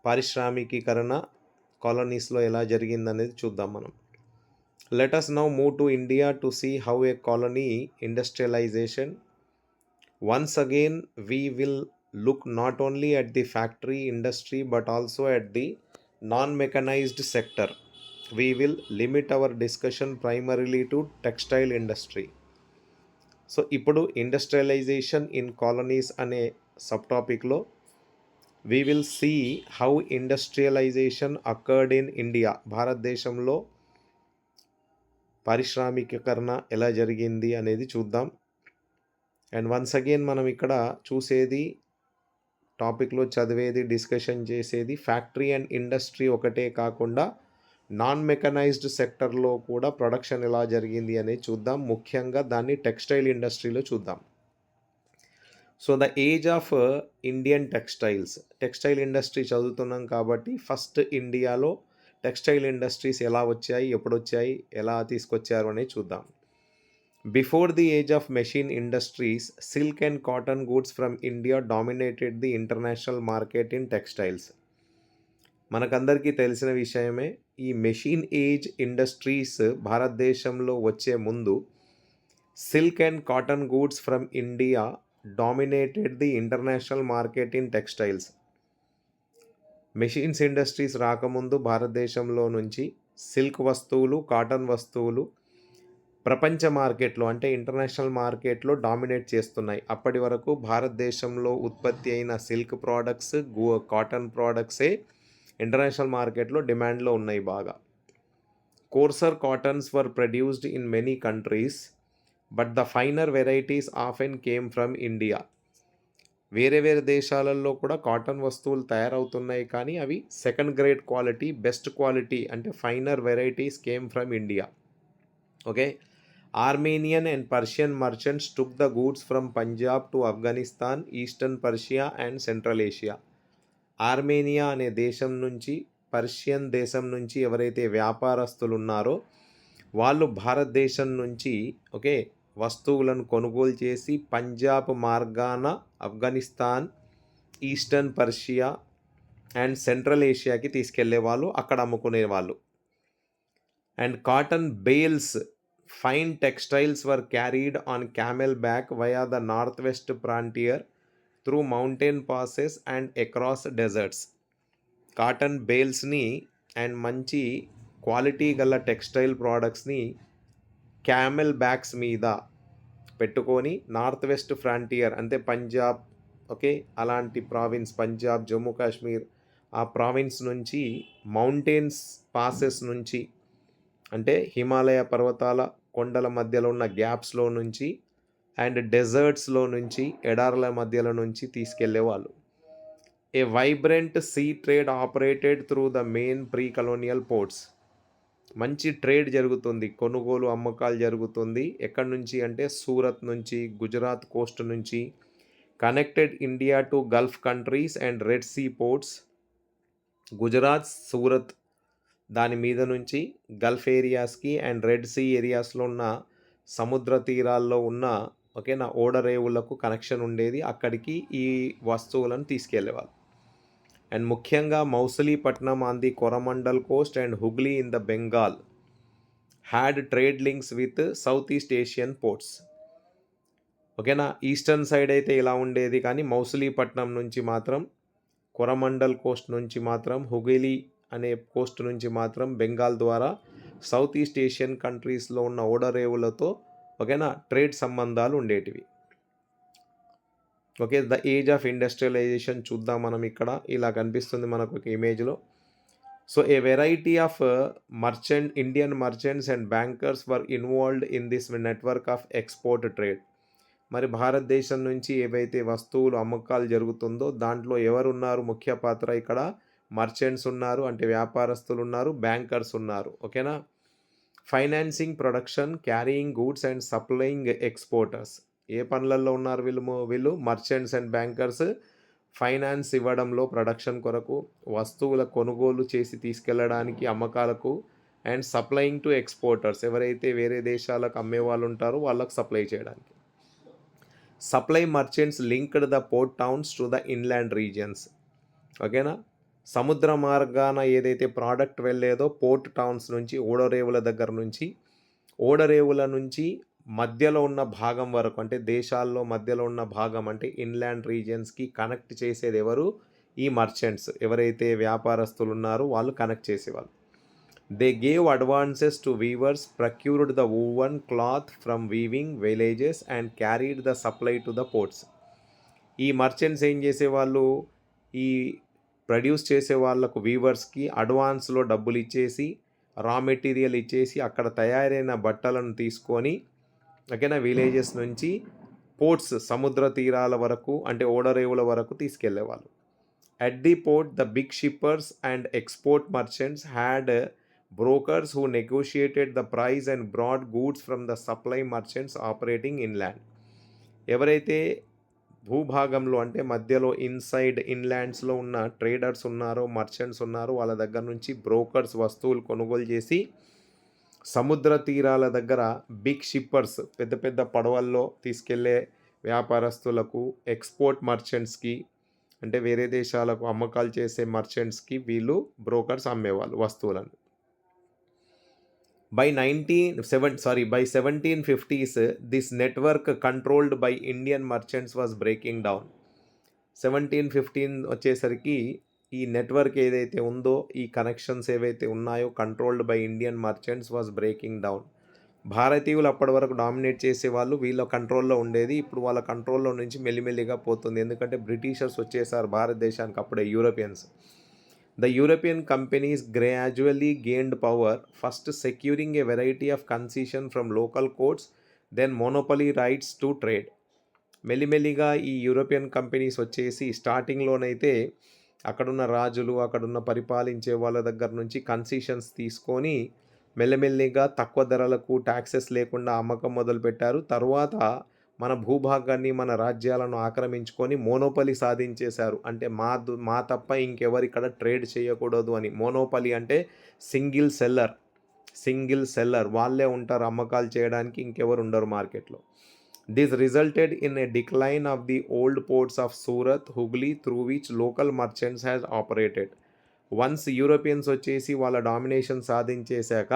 పారిశ్రామికీకరణ కాలనీస్లో ఎలా జరిగిందనేది చూద్దాం మనం. Let us now move to India to see how a colony industrialization. Once again, we will look not only at the factory industry but also at the non-mechanized sector. We will limit our discussion primarily to textile industry. So ఇప్పుడు industrialisation in colonies అనే sub టాపిక్లో we will see how industrialization occurred in India. భారతదేశంలో పారిశ్రామికీకరణ ఎలా జరిగింది అనేది చూద్దాం. And once again మనం ఇక్కడ చూసేది, టాపిక్లో చదివేది, డిస్కషన్ చేసేది ఫ్యాక్టరీ అండ్ ఇండస్ట్రీ ఒకటే కాకుండా నాన్ మెకనైజ్డ్ సెక్టర్లో కూడా ప్రొడక్షన్ ఎలా జరిగింది అనేది చూద్దాం. ముఖ్యంగా దాన్ని టెక్స్టైల్ ఇండస్ట్రీలో చూద్దాం. So the age of Indian textile industry చదువుతున్నాం కాబట్టి ఫస్ట్ ఇండియాలో టెక్స్టైల్ ఇండస్ట్రీస్ ఎలా వచ్చాయి, ఎప్పుడు వచ్చాయి, ఎలా తీసుకొచ్చారు అనేది చూద్దాం. Before the age of machine industries, silk and cotton goods from India dominated the international market in textiles. మనకందరికీ తెలిసిన విషయమే, ఈ మెషిన్ ఏజ్ ఇండస్ట్రీస్ భారతదేశంలో వచ్చే ముందు silk and cotton goods from India dominated the international market in textiles. Machines industries రాకముందు భారతదేశంలో నుంచి సిల్క్ వస్తువులు, కాటన్ వస్తువులు ప్రపంచ మార్కెట్లో అంటే ఇంటర్నేషనల్ మార్కెట్లో డామినేట్ చేస్తున్నాయి. అప్పటి వరకు భారతదేశంలో ఉత్పత్తి అయిన సిల్క్ ప్రోడక్ట్స్, కాటన్ ప్రోడక్ట్సే ఇంటర్నేషనల్ మార్కెట్లో డిమాండ్లో ఉన్నాయి బాగా. Coarser cottons were produced in many countries but the finer varieties often came from India. వేరే దేశాలలో కూడా కాటన్ వస్తువులు తయారవుతున్నాయి, కానీ అవి second grade quality, best quality అంటే finer varieties came from India. Okay, Armenian and Persian merchants took the goods from Punjab to Afghanistan, eastern Persia and central Asia. Armenia అనే దేశం నుంచి, పర్షియన్ దేశం నుంచి ఎవరైతే వ్యాపారస్తులు ఉన్నారో వాళ్ళు భారతదేశం నుంచి వస్తువులను కొనుగోలు చేసి పంజాబ్ మార్గాన Afghanistan, eastern Persia and central ఏషియాకి తీసుకెళ్లేవాళ్ళు, అక్కడ అమ్ముకునేవాళ్ళు. And cotton bales, fine textiles were carried on camel back via the north west frontier through mountain passes and across deserts. Cotton బేల్స్ని అండ్ మంచి క్వాలిటీ గల టెక్స్టైల్ ప్రోడక్ట్స్ని క్యామెల్ బ్యాక్స్ మీద పెట్టుకొని నార్త్ వెస్ట్ ఫ్రాంటియర్ అంటే పంజాబ్, అలాంటి ప్రావిన్స్, పంజాబ్, జమ్మూ కాశ్మీర్ ఆ province నుంచి, మౌంటైన్స్ పాసెస్ నుంచి అంటే హిమాలయ పర్వతాల కొండల మధ్యలో ఉన్న గ్యాప్స్లో నుంచి అండ్ డెజర్ట్స్లో నుంచి, ఎడారుల మధ్యలో నుంచి తీసుకెళ్లేవాళ్ళు. A vibrant sea trade operated through the main pre colonial ports. మంచి ట్రేడ్ జరుగుతుంది, కొనుగోలు అమ్మకాలు జరుగుతుంది. ఎక్కడి నుంచి అంటే సూరత్ నుంచి, గుజరాత్ కోస్ట్ నుంచి. Connected India to Gulf countries and Red Sea ports. Gujarat, Surat దాని మీద నుంచి గల్ఫ్ ఏరియాస్కి అండ్ రెడ్ సీ ఏరియాస్లో ఉన్న సముద్ర తీరాల్లో ఉన్న ఓడరేవులకు కనెక్షన్ ఉండేది. అక్కడికి ఈ వస్తువులను తీసుకెళ్లేవాళ్ళు. అండ్ ముఖ్యంగా Masulipatnam on the Coromandel coast and Hooghly in the Bengal had trade links with south east Asian ports. Eastern side అయితే ఇలా ఉండేది, కానీ మౌసలీపట్నం నుంచి మాత్రం, కొరమండల్ కోస్ట్ నుంచి మాత్రం, హుగ్లీ అనే కోస్ట్ నుంచి మాత్రం బెంగాల్ ద్వారా సౌత్ ఈస్ట్ ఏషియన్ కంట్రీస్లో ఉన్న ఓడరేవులతో ట్రేడ్ సంబంధాలు ఉండేటివి. ద ఏజ్ ఆఫ్ ఇండస్ట్రియలైజేషన్ చూద్దాం మనం. ఇక్కడ ఇలా కనిపిస్తుంది మనకు ఒక ఇమేజ్లో. So A variety of Indian merchants and bankers were involved in this network of export trade. మరి భారతదేశం నుంచి ఏవైతే వస్తువులు అమ్మకాలు జరుగుతుందో దాంట్లో ఎవరు ఉన్నారు? ముఖ్య పాత్ర ఇక్కడ మర్చెంట్స్ ఉన్నారు, అంటే వ్యాపారస్తులు ఉన్నారు, బ్యాంకర్స్ ఉన్నారు. Financing production, carrying goods and supplying exporters. ఏ పనులలో ఉన్నారు వీళ్ళు? Merchants and bankers. ఫైనాన్స్ ఇవ్వడంలో ప్రొడక్షన్ కొరకు, వస్తువుల కొనుగోలు చేసి తీసుకెళ్ళడానికి అమ్మకాలకు, అండ్ సప్లయింగ్ టు ఎక్స్పోర్టర్స్, ఎవరైతే వేరే దేశాలకు అమ్మే వాళ్ళు ఉంటారో వాళ్ళకు సప్లై చేయడానికి. Supply merchants linked the port towns to the inland regions. సముద్ర మార్గాన ఏదైతే ప్రోడక్ట్ వెళ్ళేదో పోర్ట్ టౌన్స్ నుంచి ఓడరేవుల దగ్గర నుంచి, ఓడరేవుల నుంచి మధ్యలో ఉన్న భాగం వరకు, అంటే దేశాల్లో మధ్యలో ఉన్న భాగం అంటే ఇన్లాండ్ రీజియన్స్కి కనెక్ట్ చేసేది ఎవరు? ఈ మర్చెంట్స్, ఎవరైతే వ్యాపారస్తులు ఉన్నారో వాళ్ళు కనెక్ట్ చేసేవాళ్ళు. They gave advances to weavers, procured the woven cloth from weaving villages and carried the supply to the ports. ఈ మర్చెంట్స్ ఏం చేసేవాళ్ళు? ఈ ప్రొడ్యూస్ చేసే వాళ్ళకు వీవర్స్కి అడ్వాన్స్లో డబ్బులు ఇచ్చేసి, రా మెటీరియల్ ఇచ్చేసి, అక్కడ తయారైన బట్టలను తీసుకొని ఓకేనా విలేజెస్ నుంచి పోర్ట్స్, సముద్ర తీరాల వరకు అంటే ఓడరేవుల వరకు తీసుకెళ్లేవాళ్ళు. At the port the big shippers and export merchants had brokers who negotiated the price and brought goods from the supply merchants operating inland. ఎవరైతే భూభాగంలో అంటే మధ్యలో ఇన్సైడ్ ఇన్లాండ్స్లో ఉన్న ట్రేడర్స్ ఉన్నారో, మర్చెంట్స్ ఉన్నారో, వాళ్ళ దగ్గర నుంచి బ్రోకర్స్ వస్తువులు కొనుగోలు చేసి సముద్ర తీరాల దగ్గర బిగ్ షిప్పర్స్, పెద్ద పెద్ద పడవల్లో తీసుకెళ్లే వ్యాపారస్తులకు, ఎక్స్పోర్ట్ మర్చెంట్స్కి అంటే వేరే దేశాలకు అమ్మకాలు చేసే మర్చెంట్స్కి వీళ్ళు బ్రోకర్స్ అమ్మేవాళ్ళు వస్తువులను. By 1750s, this network controlled by Indian merchants was breaking down. 1715 వచ్చేసరికి ఈ నెట్వర్క్ ఏదైతే ఉందో, ఈ కనెక్షన్స్ ఏవైతే ఉన్నాయో controlled by Indian merchants was breaking down. భారతీయులు అప్పటి వరకు డామినేట్ చేసేవాళ్ళు, వీళ్ళ కంట్రోల్లో ఉండేది. ఇప్పుడు వాళ్ళ కంట్రోల్లో నుంచి మెల్లిమెల్లిగా పోతుంది. ఎందుకంటే బ్రిటిషర్స్ వచ్చేసారు భారతదేశానికి అప్పుడే, Europeans. The European companies gradually gained power, first securing a variety of concession from local courts, then monopoly rights to trade. మెల్లిమెల్లిగా ఈ యూరోపియన్ కంపెనీస్ వచ్చేసి స్టార్టింగ్లోనైతే అక్కడున్న రాజులు, అక్కడున్న పరిపాలించే వాళ్ళ దగ్గర నుంచి కన్సెషన్స్ తీసుకొని మెల్లమెల్లిగా తక్కువ ధరలకు ట్యాక్సెస్ లేకుండా అమ్మకం మొదలుపెట్టారు. తర్వాత మన భూభాగాన్ని, మన రాజ్యాలను ఆక్రమించుకొని మోనోపలి సాధించేశారు. అంటే మా తప్ప ఇంకెవరు ఇక్కడ ట్రేడ్ చేయకూడదు అని. మోనోపలి అంటే సింగిల్ సెల్లర్ వాళ్ళే ఉంటారు అమ్మకాలు చేయడానికి, ఇంకెవరు ఉండరు మార్కెట్లో. This resulted in a decline of the old ports of Surat, Hooghly, through which local merchants has operated. Once Europeans వచ్చేసి వాళ్ళ డామినేషన్ సాధించేశాక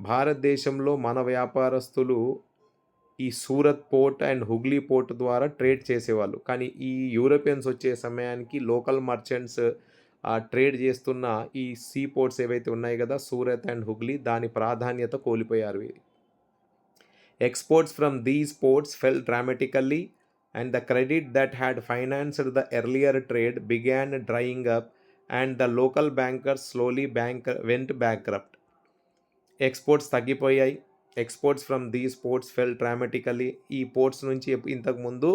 భారతదేశంలో మన వ్యాపారస్తులు ఈ Surat port and Hooghly port ద్వారా ట్రేడ్ చేసేవాళ్ళు. కానీ ఈ యూరోపియన్స్ వచ్చే సమయానికి లోకల్ మర్చెంట్స్ ట్రేడ్ చేస్తున్న ఈ సీ పోర్ట్స్ ఏవైతే ఉన్నాయి కదా, సూరత్ అండ్ హుగ్లీ, దాని ప్రాధాన్యత కోల్పోయారు. Exports from these ports fell dramatically and the credit that had financed the earlier trade began drying up and the local bankers slowly went bankrupt. Exports తగ్గిపోయాయి. Exports from these ports fell dramatically. ఈ ports నుంచి ఇంతకుముందు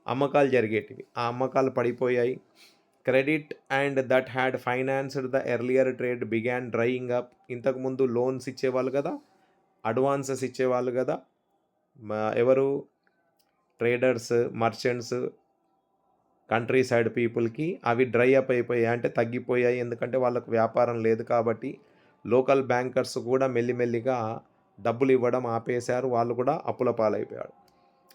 అమ్మకాలు జరిగేటివి, ఆ అమ్మకాలు పడిపోయాయి. Credit and that had financed the earlier trade began drying up. ఇంతకుముందు లోన్స్ ఇచ్చేవాళ్ళు కదా, అడ్వాన్సెస్ ఇచ్చేవాళ్ళు కదా ఎవరు? ట్రేడర్స్, మర్చెంట్స్, కంట్రీ సైడ్ పీపుల్కి. అవి డ్రై అప్ అయిపోయాయి, అంటే తగ్గిపోయాయి. ఎందుకంటే వాళ్ళకు వ్యాపారం లేదు కాబట్టి లోకల్ బ్యాంకర్స్ కూడా మెల్లిమెల్లిగా డబ్బులు ఇవ్వడం ఆపేశారు. వాళ్ళు కూడా అప్పుల పాలైపోయారు.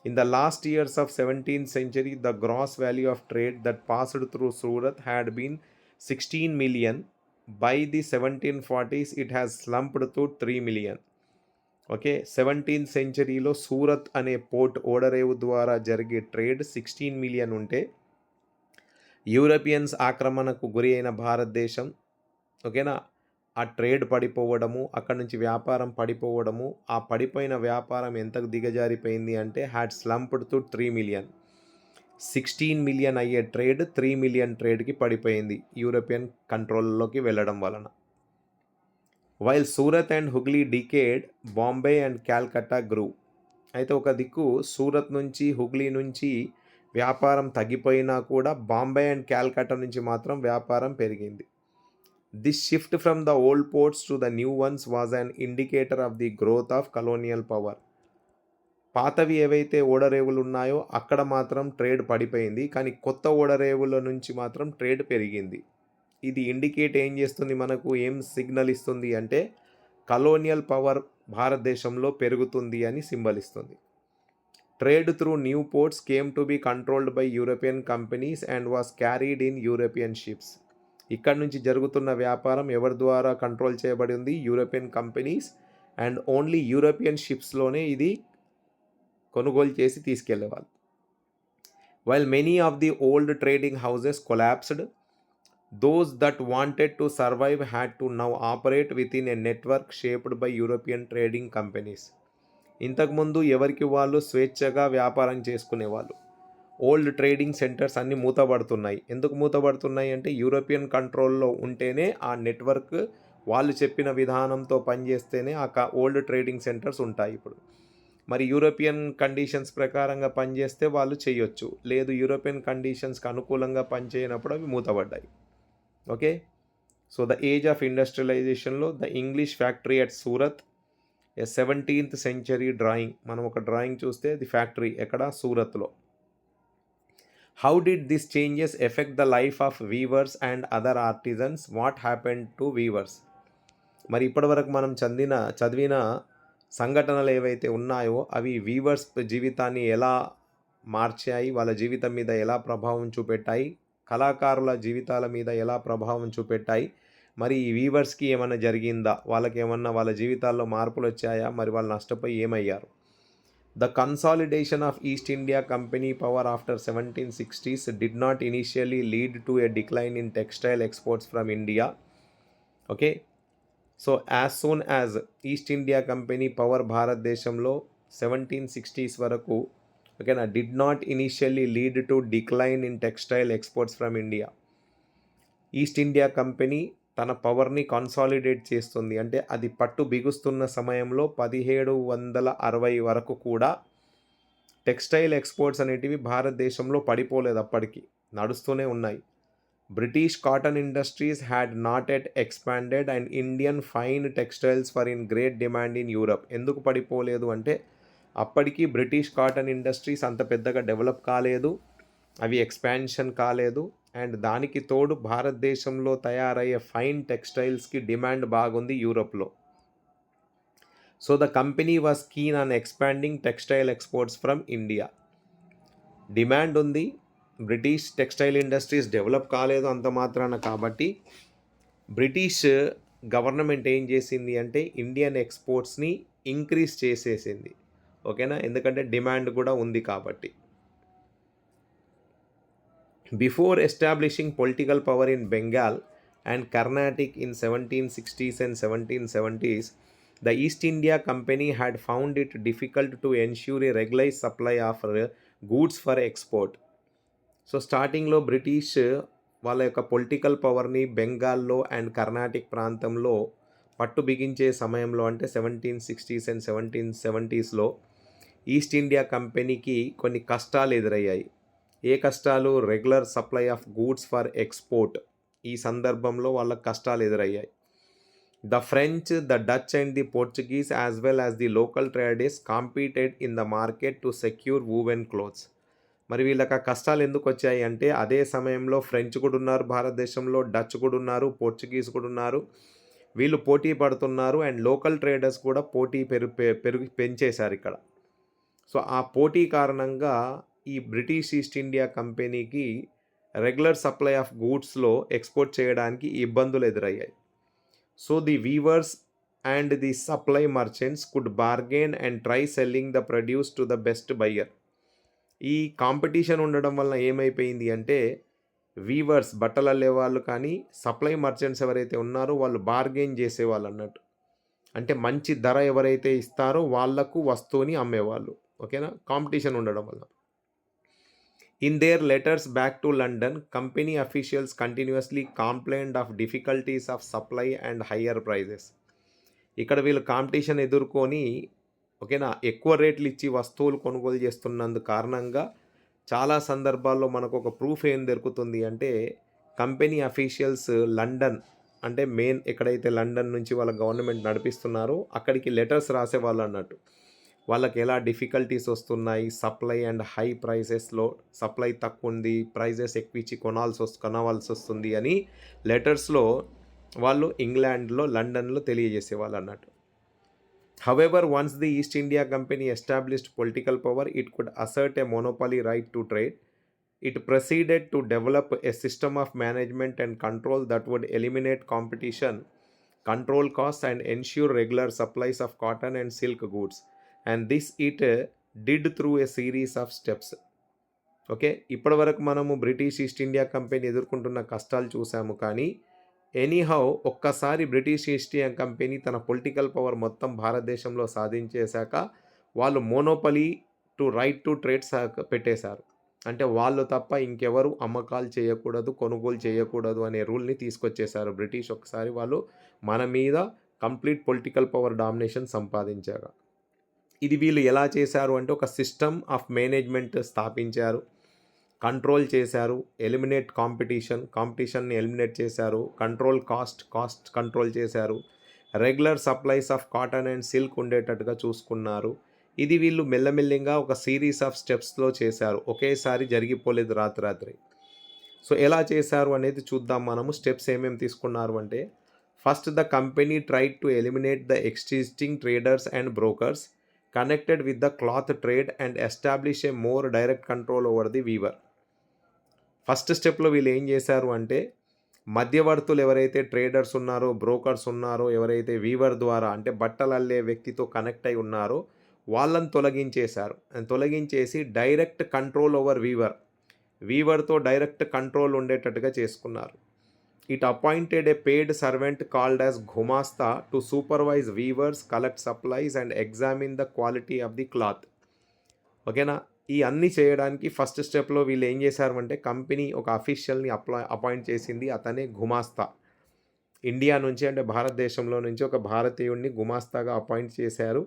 In the last years of 17th century, the gross value of trade that passed through Surat had been 16 million. By the 1740s it has slumped to 3 million. Okay, 17th centuryలో సూరత్ అనే పోర్ట్, ఓడరేవు ద్వారా జరిగే ట్రేడ్ 16 million ఉంటే, Europeans ఆక్రమణకు గురి అయిన భారతదేశం ఓకేనా, ఆ ట్రేడ్ పడిపోవడము, అక్కడ నుంచి వ్యాపారం పడిపోవడము, ఆ పడిపోయిన వ్యాపారం ఎంతకు దిగజారిపోయింది అంటే had slumped to 3 million. 16 million అయ్యే ట్రేడ్ 3 million ట్రేడ్కి పడిపోయింది యూరోపియన్ కంట్రోల్లోకి వెళ్ళడం వలన. While Surat and Hooghly decayed, Bombay and Calcutta grew. అయితే ఒక దిక్కు సూరత్ నుంచి, హుగ్లీ నుంచి వ్యాపారం తగ్గిపోయినా కూడా బాంబే అండ్ క్యాల్కటా నుంచి మాత్రం వ్యాపారం పెరిగింది. This shift from the old ports to the new once was an indicator of the growth of colonial power. పాతవి ఏవైతే ఓడరేవులు ఉన్నాయో అక్కడ మాత్రం ట్రేడ్ పడిపోయింది, కానీ కొత్త ఓడరేవుల నుంచి మాత్రం ట్రేడ్ పెరిగింది. ఇది ఇండికేట్ ఏం చేస్తుంది మనకు, ఏం సిగ్నల్ ఇస్తుంది అంటే కలోనియల్ పవర్ భారతదేశంలో పెరుగుతుంది అని సింబల్ ఇస్తుంది. Trade through new ports came to be controlled by European companies and was carried in European ships. ఇక్కడ నుంచి జరుగుతున్న వ్యాపారం ఎవరి ద్వారా కంట్రోల్ చేయబడి ఉంది? European companies, and only European షిప్స్లోనే ఇది కొనుగోలు చేసి తీసుకెళ్లేవాళ్ళు. While many of the old trading houses collapsed, those that wanted to survive had to now operate within a network shaped by European trading companies. ఇంతకుముందు ఎవరికి వాళ్ళు స్వేచ్ఛగా వ్యాపారం చేసుకునేవాళ్ళు. ఓల్డ్ ట్రేడింగ్ సెంటర్స్ అన్నీ మూతబడుతున్నాయి. ఎందుకు మూతబడుతున్నాయి అంటే యూరోపియన్ కంట్రోల్లో ఉంటేనే ఆ నెట్వర్క్ వాళ్ళు చెప్పిన విధానంతో పనిచేస్తేనే ఆ ఓల్డ్ ట్రేడింగ్ సెంటర్స్ ఉంటాయి ఇప్పుడు. మరి యూరోపియన్ కండిషన్స్ ప్రకారంగా పనిచేస్తే వాళ్ళు చేయొచ్చు, లేదు యూరోపియన్ కండిషన్స్కి అనుకూలంగా పనిచేయనప్పుడు అవి మూతబడ్డాయి. Okay, so the age of ఇండస్ట్రియలైజేషన్లో the English factory at Surat, a 17th century drawing. మనం ఒక డ్రాయింగ్ చూస్తే ది ఫ్యాక్టరీ ఎక్కడ? సూరత్లో. How did this changes affect the life of weavers and other artisans? What happened to weavers? మరి ఇప్పటివరకు మనం చదివిన సంఘటనలు ఏవైతే ఉన్నాయో అవి వీవర్స్ జీవితాన్ని ఎలా మార్చాయి, వాళ్ళ జీవితం మీద ఎలా ప్రభావం చూపెట్టాయి, కళాకారుల జీవితాల మీద ఎలా ప్రభావం చూపెట్టాయి, మరి ఈ వీవర్స్కి ఏమైనా జరిగిందా, వాళ్ళకి ఏమన్నా వాళ్ళ జీవితాల్లో మార్పులు వచ్చాయా, మరి వాళ్ళు నష్టపోయి ఏమయ్యారు? The consolidation of east India company power after 1760s did not initially lead to a decline in textile exports from India. Okay, so as soon as east India company power భారతదేశంలో 1760s వరకు, ఓకేనా, did not initially lead to decline in textile exports from India. East India company తన పవర్ని consolidate చేస్తుంది అంటే అది పట్టు బిగుస్తున్న సమయంలో 1760 వరకు కూడా టెక్స్టైల్ ఎక్స్పోర్ట్స్ అనేటివి భారతదేశంలో పడిపోలేదు, అప్పటికి నడుస్తూనే ఉన్నాయి. British cotton industries had not at expanded and Indian fine textiles for in great demand in Europe. ఎందుకు పడిపోలేదు అంటే అప్పటికి బ్రిటిష్ కాటన్ ఇండస్ట్రీస్ అంత పెద్దగా డెవలప్ కాలేదు, అవి ఎక్స్పాన్షన్ కాలేదు, అండ్ దానికి తోడు భారతదేశంలో తయారయ్యే ఫైన్ టెక్స్టైల్స్కి డిమాండ్ బాగుంది యూరోప్లో. So the company was keen on expanding textile exports from India. Demand ఉంది, బ్రిటిష్ టెక్స్టైల్ ఇండస్ట్రీస్ డెవలప్ కాలేదు అంత మాత్రాన, కాబట్టి బ్రిటిష్ గవర్నమెంట్ ఏం చేసింది అంటే ఇండియన్ ఎక్స్పోర్ట్స్ని ఇంక్రీజ్ చేసేసింది. ఓకేనా, ఎందుకంటే డిమాండ్ కూడా ఉంది కాబట్టి. Before establishing political power in Bengal and Carnatic in 1760s and 1770s, the East India Company had found it difficult to ensure a regular supply of goods for export. So స్టార్టింగ్లో British వాళ్ళ యొక్క political పవర్ని బెంగాల్లో and Carnatic ప్రాంతంలో పట్టు బిగించే సమయంలో అంటే 1760s and 1770sలో east India కంపెనీకి కొన్ని కష్టాలు ఎదురయ్యాయి. ఏ కష్టాలు? Regular supply of goods for export. ఈ సందర్భంలో వాళ్ళకి కష్టాలు ఎదురయ్యాయి. The French, the Dutch and the Portuguese as well as the local traders competed in the market to secure woven cloths. మరి వీళ్ళకి ఆ కష్టాలు ఎందుకు వచ్చాయి అంటే అదే సమయంలో ఫ్రెంచ్ కూడా ఉన్నారు భారతదేశంలో, డచ్ కూడా ఉన్నారు, పోర్చుగీస్ కూడా ఉన్నారు. వీళ్ళు పోటీ పడుతున్నారు అండ్ లోకల్ ట్రేడర్స్ కూడా పోటీ పెంచేశారు ఇక్కడ. సో ఆ పోటీ కారణంగా ఈ బ్రిటిష్ ఈస్ట్ ఇండియా కంపెనీకి రెగ్యులర్ సప్లై ఆఫ్ గూడ్స్లో ఎక్స్పోర్ట్ చేయడానికి ఇబ్బందులు ఎదురయ్యాయి. So the weavers and the supply merchants could bargain and try selling the produce to the best buyer. ఈ కాంపిటీషన్ ఉండడం వల్ల ఏమైపోయింది అంటే వీవర్స్, బట్టలు అల్లేవాళ్ళు కానీ సప్లై మర్చెంట్స్ ఎవరైతే ఉన్నారో వాళ్ళు బార్గెన్ చేసేవాళ్ళు అన్నట్టు. అంటే మంచి ధర ఎవరైతే ఇస్తారో వాళ్లకు వస్తువుని అమ్మేవాళ్ళు. ఓకేనా, కాంపిటీషన్ ఉండడం వల్ల. In their letters back to London, company officials continuously complained of difficulties of supply and higher prices. ఇక్కడ వీళ్ళు కాంపిటీషన్ ఎదుర్కొని, ఓకేనా, ఎక్కువ రేట్లు ఇచ్చి వస్తువులు కొనుగోలు చేస్తున్నందు కారణంగా చాలా సందర్భాల్లో మనకు ఒక ప్రూఫ్ ఏం దొరుకుతుంది అంటే కంపెనీ అఫీషియల్స్ లండన్ అంటే మెయిన్ ఎక్కడైతే లండన్ నుంచి వాళ్ళ గవర్నమెంట్ నడిపిస్తున్నారో అక్కడికి లెటర్స్ రాసేవాళ్ళు అన్నట్టు. వాళ్ళకి ఎలా డిఫికల్టీస్ వస్తున్నాయి, సప్లై అండ్ హై ప్రైసెస్లో సప్లై తక్కువ ఉంది, ప్రైజెస్ ఎక్కువ ఇచ్చి కొనవలసి వస్తుంది అని లెటర్స్లో వాళ్ళు ఇంగ్లాండ్లో, లండన్లో తెలియజేసేవాళ్ళు అన్నట్టు. However once the east India company established political power, it could asset a monopoly right to trade. It proceeded to develop a system of management and control that would eliminate competition, control costs, and ensure regular supplies of cotton and silk goods. And this it did through a series of steps. Okay. ఇప్పటివరకు మనము British East India company ఎదుర్కొంటున్న కష్టాలు చూసాము. కానీ anyhow ఒక్కసారి British East India company తన political power మొత్తం భారతదేశంలో సాధించేశాక వాళ్ళు monopoly to right to trade పెట్టేశారు. అంటే వాళ్ళు తప్ప ఇంకెవరు అమ్మకాలు చేయకూడదు, కొనుగోలు చేయకూడదు అనే రూల్ని తీసుకొచ్చేశారు బ్రిటిష్. ఒకసారి వాళ్ళు మన మీద కంప్లీట్ పొలిటికల్ పవర్ డామినేషన్ సంపాదించారు. ఇది వీళ్ళు ఎలా చేశారు అంటే ఒక సిస్టమ్ ఆఫ్ మేనేజ్మెంట్ స్థాపించారు, కంట్రోల్ చేశారు, ఎలిమినేట్ కాంపిటీషన్ని ఎలిమినేట్ చేశారు, కాస్ట్ కంట్రోల్ చేశారు, regular supplies of cotton and silk ఉండేటట్టుగా చూసుకున్నారు. ఇది వీళ్ళు మెల్లమెల్లిగా ఒక సిరీస్ ఆఫ్ స్టెప్స్లో చేశారు. ఒకేసారి జరిగిపోలేదు రాత్రి. సో ఎలా చేశారు అనేది చూద్దాం మనము. స్టెప్స్ ఏమేమి తీసుకున్నారు అంటే, first the company tried to eliminate the existing traders and brokers connected with the cloth trade and establish a more direct control over the weaver. First స్టెప్లో వీళ్ళు ఏం చేశారు అంటే, మధ్యవర్తులు ఎవరైతే ట్రేడర్స్ ఉన్నారో, బ్రోకర్స్ ఉన్నారో, ఎవరైతే వీవర్ ద్వారా అంటే బట్టలు అల్లే వ్యక్తితో కనెక్ట్ అయి ఉన్నారో వాళ్ళని తొలగించేసి డైరెక్ట్ కంట్రోల్ ఓవర్ వీవర్తో డైరెక్ట్ కంట్రోల్ ఉండేటట్టుగా చేసుకున్నారు. It appointed a paid servant called as గుమాస్తా to supervise weavers, collect supplies and examine the quality of the cloth. ఓకేనా. ఈ అన్నీ చేయడానికి ఫస్ట్ స్టెప్లో వీళ్ళు ఏం చేశారు అంటే, కంపెనీ ఒక అఫీషియల్ని అపాయింట్ చేసింది. అతనే గుమాస్తా. ఇండియా నుంచి అంటే భారతదేశంలో నుంచి ఒక భారతీయుడిని గుమాస్తాగా అపాయింట్ చేశారు.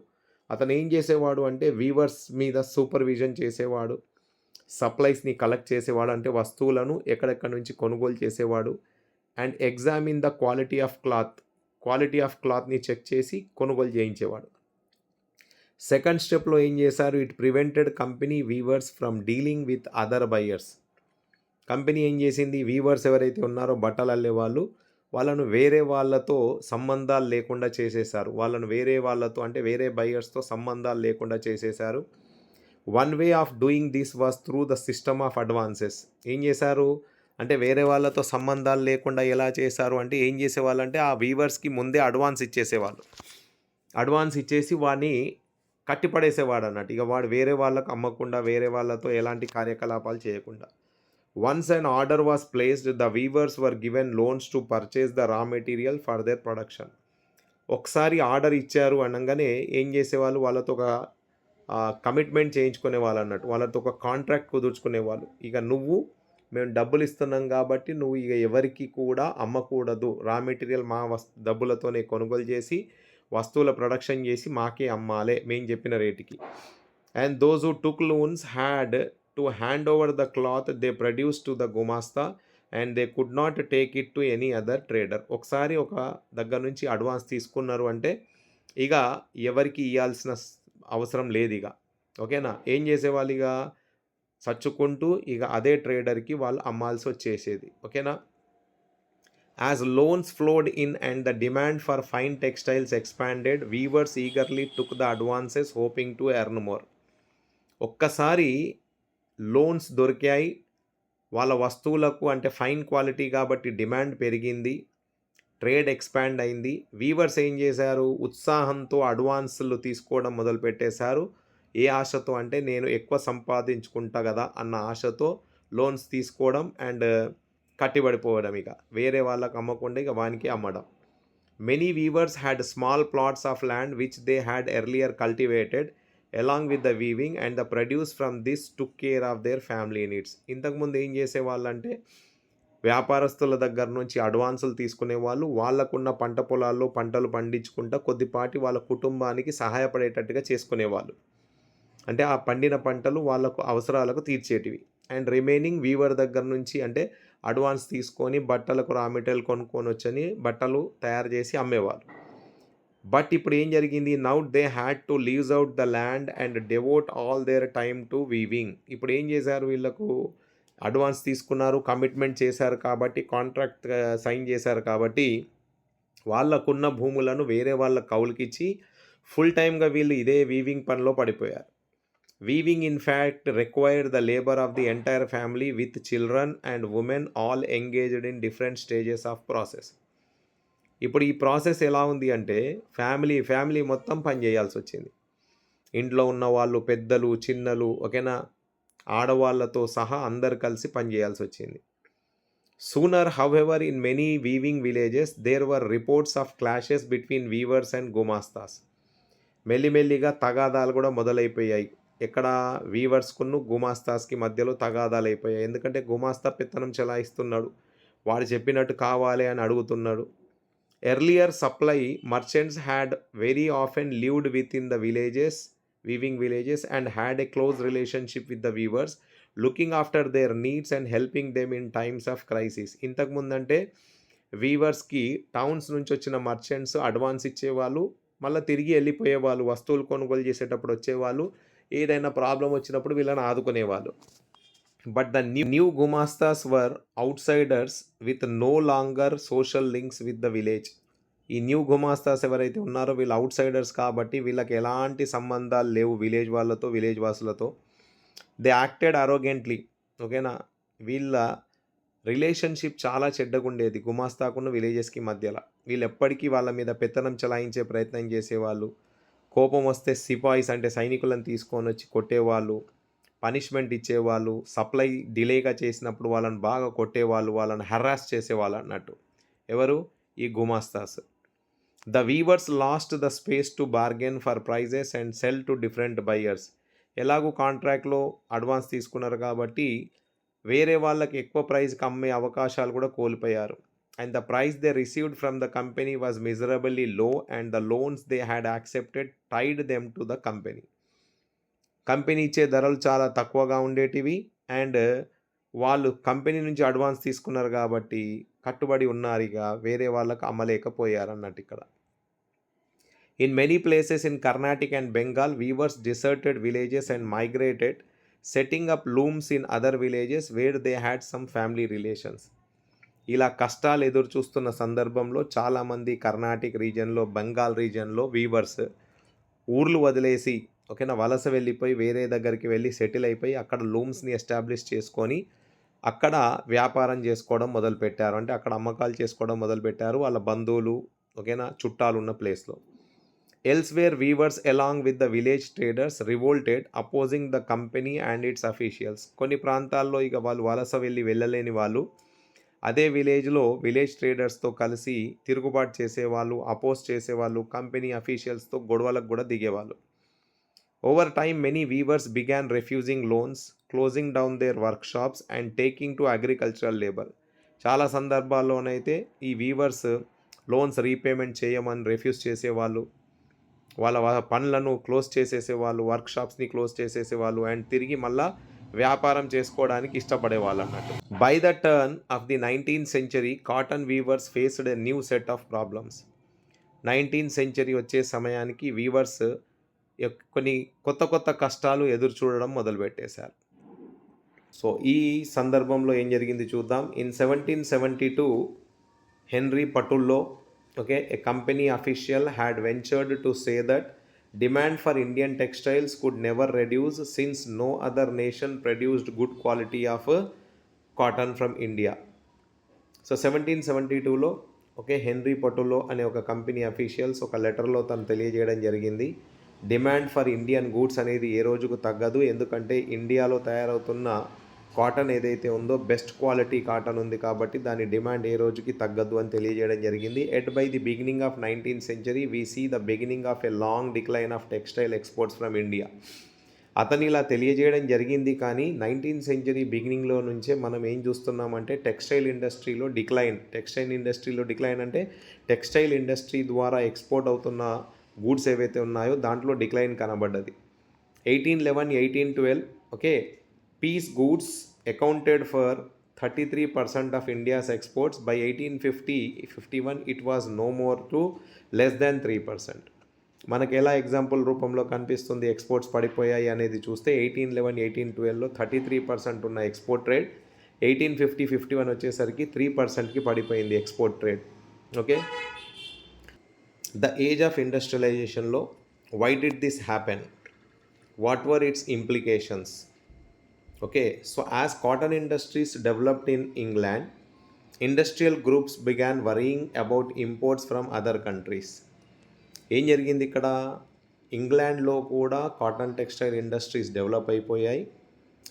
అతను ఏం చేసేవాడు అంటే వీవర్స్ మీద సూపర్విజన్ చేసేవాడు, సప్లైస్ని కలెక్ట్ చేసేవాడు, అంటే వస్తువులను ఎక్కడెక్కడి నుంచి కొనుగోలు చేసేవాడు, and examine the quality of క్లాత్ని చెక్ చేసి కొనుగోలు చేయించేవాడు. సెకండ్ స్టెప్లో ఏం చేశారు, it prevented company weavers from dealing with other buyers. Company ఏం చేసింది, వీవర్స్ ఎవరైతే ఉన్నారో బట్టలు అల్లే వాళ్ళను వేరే వాళ్ళతో సంబంధాలు లేకుండా చేసేశారు. అంటే వేరే బయర్స్తో సంబంధాలు లేకుండా చేసేశారు. One way of doing this was through the system of advances. ఏం చేశారు అంటే, వేరే వాళ్ళతో సంబంధాలు లేకుండా ఎలా చేశారు అంటే, ఏం చేసేవాళ్ళు అంటే ఆ వీవర్స్కి ముందే అడ్వాన్స్ ఇచ్చేసి వాడిని కట్టిపడేసేవాడు అన్నట్టు. ఇక వాడు వేరే వాళ్ళకు అమ్మకుండా, వేరే వాళ్ళతో ఎలాంటి కార్యకలాపాలు చేయకుండా. Once an order was placed, the weavers were given loans to purchase the raw material for their production. ఒకసారి ఆర్డర్ ఇచ్చారు అనగానే ఏం చేసేవాళ్ళు, వాళ్ళతో ఒక కమిట్మెంట్ చేయించుకునేవాళ్ళు అన్నట్టు. వాళ్ళతో ఒక కాంట్రాక్ట్ కుదుర్చుకునేవాళ్ళు. ఇక మేము డబ్బులు ఇస్తున్నాం కాబట్టి నువ్వు ఇక ఎవరికి కూడా అమ్మకూడదు, రా మెటీరియల్ మా డబ్బులతోనే కొనుగోలు చేసి వస్తువుల ప్రొడక్షన్ చేసి మాకే అమ్మాలే మేము చెప్పిన రేటుకి. And those who took loans had to hand over the cloth they produced to the gumasta and they could not take it to any other trader. ఒకసారి ఒక దగ్గర నుంచి అడ్వాన్స్ తీసుకున్నారు అంటే ఇక ఎవరికి ఇవ్వాల్సిన అవసరం లేదు ఇక. ఓకేనా. ఏం చేసేవాళ్ళు, ఇక చచ్చుకుంటూ ఇక అదే ట్రేడర్కి వాళ్ళు అమ్మాల్సి వచ్చేసేది. ఓకేనా. As loans flowed in and the demand for fine textiles expanded, weavers eagerly took the advances hoping to earn more. ఒక్కసారి లోన్స్ దొరికాయి, వాళ్ళ వస్తువులకు అంటే ఫైన్ క్వాలిటీ కాబట్టి డిమాండ్ పెరిగింది, ట్రేడ్ ఎక్స్పాండ్ అయింది. వీవర్స్ ఏం చేశారు, ఉత్సాహంతో అడ్వాన్సులు తీసుకోవడం మొదలుపెట్టేశారు. ఏ ఆశతో అంటే, నేను ఎక్కువ సంపాదించుకుంటా కదా అన్న ఆశతో లోన్స్ తీసుకోవడం అండ్ కట్టిబడిపోవడం. ఇక వేరే వాళ్ళకు అమ్మకుండా ఇక వానికి అమ్మడం. Many weavers had small plots of land which they had earlier cultivated along with the weaving and the produce from this took care of their family needs. ఇంతకుముందు ఏం చేసేవాళ్ళంటే, వ్యాపారస్తుల దగ్గర నుంచి అడ్వాన్సులు తీసుకునేవాళ్ళు, వాళ్ళకున్న పంట పొలాల్లో పంటలు పండించుకుంటా కొద్దిపాటి వాళ్ళ కుటుంబానికి సహాయపడేటట్టుగా చేసుకునేవాళ్ళు. అంటే ఆ పండిన పంటలు వాళ్ళకు అవసరాలకు తీర్చేటివి. అండ్ రిమైనింగ్ వీవర్ దగ్గర నుంచి అంటే అడ్వాన్స్ తీసుకొని బట్టలకు రా మెటీరియల్ కొనుక్కొని వచ్చని బట్టలు తయారు చేసి అమ్మేవాళ్ళు. బట్ ఇప్పుడు ఏం జరిగింది, now they had to leaves out the land and devote all their time to weaving. ఇప్పుడు ఏం చేశారు, వీళ్ళకు అడ్వాన్స్ తీసుకున్నారు, కమిట్మెంట్ చేశారు కాబట్టి, కాంట్రాక్ట్ సైన్ చేశారు కాబట్టి వాళ్ళకున్న భూములను వేరే వాళ్ళ కౌలుకిచ్చి ఫుల్ టైమ్గా వీళ్ళు ఇదే వీవింగ్ పనిలో పడిపోయారు. Weaving in fact required the labour of the entire family with children and women all engaged in different stages of process. ఇప్పుడు ఈ ప్రాసెస్ ఎలా ఉంది అంటే ఫ్యామిలీ మొత్తం పని చేయాల్సి వచ్చింది. ఇంట్లో ఉన్న వాళ్ళు పెద్దలు, చిన్నలు, ఓకేనా, ఆడవాళ్ళతో సహా అందరు కలిసి పని చేయాల్సి వచ్చింది. Sooner, however, in many weaving villages, there were reports of clashes between weavers and gumastas. మెల్లిమెల్లిగా తగాదాలు కూడా మొదలైపోయాయి. ఎక్కడ వీవర్స్కును గుమాస్తాస్కి మధ్యలో తగాదాలు అయిపోయాయి. ఎందుకంటే గుమాస్తా పెత్తనం చెలాయిస్తున్నాడు, వాడు చెప్పినట్టు కావాలి అని అడుగుతున్నాడు. Earlier supply merchants had very often lived with in the villages, weaving villages, and had a close relationship with the weavers, looking after their needs and helping them in times of crisis. ఇంతకుముందంటే వీవర్స్కి towns నుంచి వచ్చిన merchants advance ఇచ్చేవాళ్ళు, మళ్ళీ తిరిగి వెళ్ళిపోయేవాళ్ళు, వస్తువులు కొనుగోలు చేసేటప్పుడు వచ్చేవాళ్ళు, ఏదైనా ప్రాబ్లం వచ్చినప్పుడు వీళ్ళని ఆదుకునేవాళ్ళు. బట్ ద న్యూ గుమాస్తాస్ were outsiders with no longer social links with the village. ఈ న్యూ గుమాస్తాస్ ఎవరైతే ఉన్నారో వీళ్ళు అవుట్సైడర్స్ కాబట్టి వీళ్ళకి ఎలాంటి సంబంధాలు లేవు విలేజ్ వాళ్ళతో, విలేజ్ వాసులతో. దే యాక్టెడ్ అరోగెంట్లీ, ఓకేనా. వీళ్ళ రిలేషన్షిప్ చాలా చెడ్డగుండేది గుమాస్తాకున్న విలేజెస్కి మధ్యలో. వీళ్ళు ఎప్పటికీ వాళ్ళ మీద పెత్తనం చలాయించే ప్రయత్నం చేసేవాళ్ళు. కోపం వస్తే సిపాయిస్ అంటే సైనికులను తీసుకొని వచ్చి కొట్టేవాళ్ళు, పనిష్మెంట్ ఇచ్చేవాళ్ళు, సప్లై డిలేగా చేసినప్పుడు వాళ్ళని బాగా కొట్టేవాళ్ళు, వాళ్ళని హెరాస్ చేసేవాళ్ళు అన్నట్టు. ఎవరు? ఈ గుమాస్తాస్. The weavers lost the space to bargain for prices and sell to different buyers. ఎలాగూ కాంట్రాక్ట్లో అడ్వాన్స్ తీసుకున్నారు కాబట్టి వేరే వాళ్ళకి ఎక్కువ ప్రైస్కి అమ్మే అవకాశాలు కూడా కోల్పోయారు. And the price they received from the company was miserably low and the loans they had accepted tied them to the company. Company ఇచ్చే ధరలు చాలా తక్కువగా ఉండేటివి అండ్ వాళ్ళు కంపెనీ నుంచి అడ్వాన్స్ తీసుకున్నారు కాబట్టి కట్టుబడి ఉన్నారు, ఇక వేరే వాళ్ళకు అమ్మలేకపోయారు అన్నట్టు ఇక్కడ. In many places in Karnataka and Bengal, weavers deserted villages and migrated, setting up looms in other villages where they had some family relations. ఇలా కష్టాలు ఎదురు చూస్తున్న సందర్భంలో చాలామంది కర్ణాటక రీజియన్లో, బెంగాల్ రీజియన్లో వీవర్స్ ఊర్లు వదిలేసి, ఓకేనా, వలస వెళ్ళిపోయి వేరే దగ్గరికి వెళ్ళి సెటిల్ అయిపోయి అక్కడ లూమ్స్ని ఎస్టాబ్లిష్ చేసుకొని అక్కడ వ్యాపారం చేసుకోవడం మొదలుపెట్టారు. అంటే అక్కడ అమ్మకాలు చేసుకోవడం మొదలుపెట్టారు వాళ్ళ బంధువులు, ఓకేనా, చుట్టాలు ఉన్న ప్లేస్లో. Elsewhere, weavers along with the village traders revolted, opposing the company and its officials. కొన్ని ప్రాంతాల్లో ఇక వాళ్ళు వలస వెళ్ళలేని వాళ్ళు అదే విలేజ్లో విలేజ్ ట్రేడర్స్తో కలిసి తిరుగుబాటు చేసేవాళ్ళు, అపోజ్ చేసేవాళ్ళు, కంపెనీ అఫీషియల్స్తో గొడవలకు కూడా దిగేవాళ్ళు. Over time many weavers began refusing loans, closing down their workshops and taking to agricultural labour. చాలా సందర్భాల్లోనైతే ఈ వీవర్స్ లోన్స్ రీపేమెంట్ చేయమని రిఫ్యూజ్ చేసేవాళ్ళు, వాళ్ళ పనులను క్లోజ్ చేసేసేవాళ్ళు, వర్క్షాప్స్ని క్లోజ్ చేసేసేవాళ్ళు అండ్ తిరిగి మళ్ళా వ్యాపారం చేసుకోవడానికి ఇష్టపడేవాళ్ళు అన్నట్టు. By the turn of the 19th century, cotton weavers faced a new set of problems. 19th century వచ్చే సమయానికి వీవర్స్ కొన్ని కొత్త కష్టాలు ఎదురు చూడడం మొదలుపెట్టేశారు. సో ఈ సందర్భంలో ఏం జరిగింది చూద్దాం. In 1772 Henry Patullo, okay, a company official had ventured to say that demand for Indian textiles could never reduce since no other nation produced good quality of cotton from India. So 1772లో, okay, Henry Patullo అనే ఒక company officials ఒక లెటర్లో తను తెలియజేయడం జరిగింది, demand for Indian goods అనేది ఏ రోజుకు తగ్గదు, ఎందుకంటే ఇండియాలో తయారవుతున్న కాటన్ ఏదైతే ఉందో బెస్ట్ క్వాలిటీ కాటన్ ఉంది కాబట్టి దాని డిమాండ్ ఏ రోజుకి తగ్గదు అని తెలియజేయడం జరిగింది. At by the beginning of 19th century we see the beginning of a long decline of textile exports from India. అతను ఇలా తెలియజేయడం జరిగింది, కానీ 19th century బిగినింగ్లో నుంచే మనం ఏం చూస్తున్నామంటే టెక్స్టైల్ ఇండస్ట్రీలో డిక్లైన్ అంటే టెక్స్టైల్ ఇండస్ట్రీ ద్వారా ఎక్స్పోర్ట్ అవుతున్న గూడ్స్ ఏవైతే ఉన్నాయో దాంట్లో డిక్లైన్ కనబడ్డది. 1811, 1812, okay, piece goods accounted for 33% of India's exports. By 1850-51 it was no more to less than 3%. మనకు ఎలా ఎగ్జాంపుల్ రూపంలో కనిపిస్తుంది ఎక్స్పోర్ట్స్ పడిపోయాయి అనేది చూస్తే 1811, 1812లో 33% ఉన్న ఎక్స్పోర్ట్ ట్రేడ్ 1850-51 వచ్చేసరికి 3%కి పడిపోయింది export trade. Okay, the age of ఇండస్ట్రియలైజేషన్లో why did this happen? What were its implications? Okay, so as cotton industries developed in England, industrial groups began worrying about imports from other countries. ఏం జరిగింది ఇక్కడ? ఇంగ్లాండ్లో కూడా cotton textile industries develop అయిపోయాయి.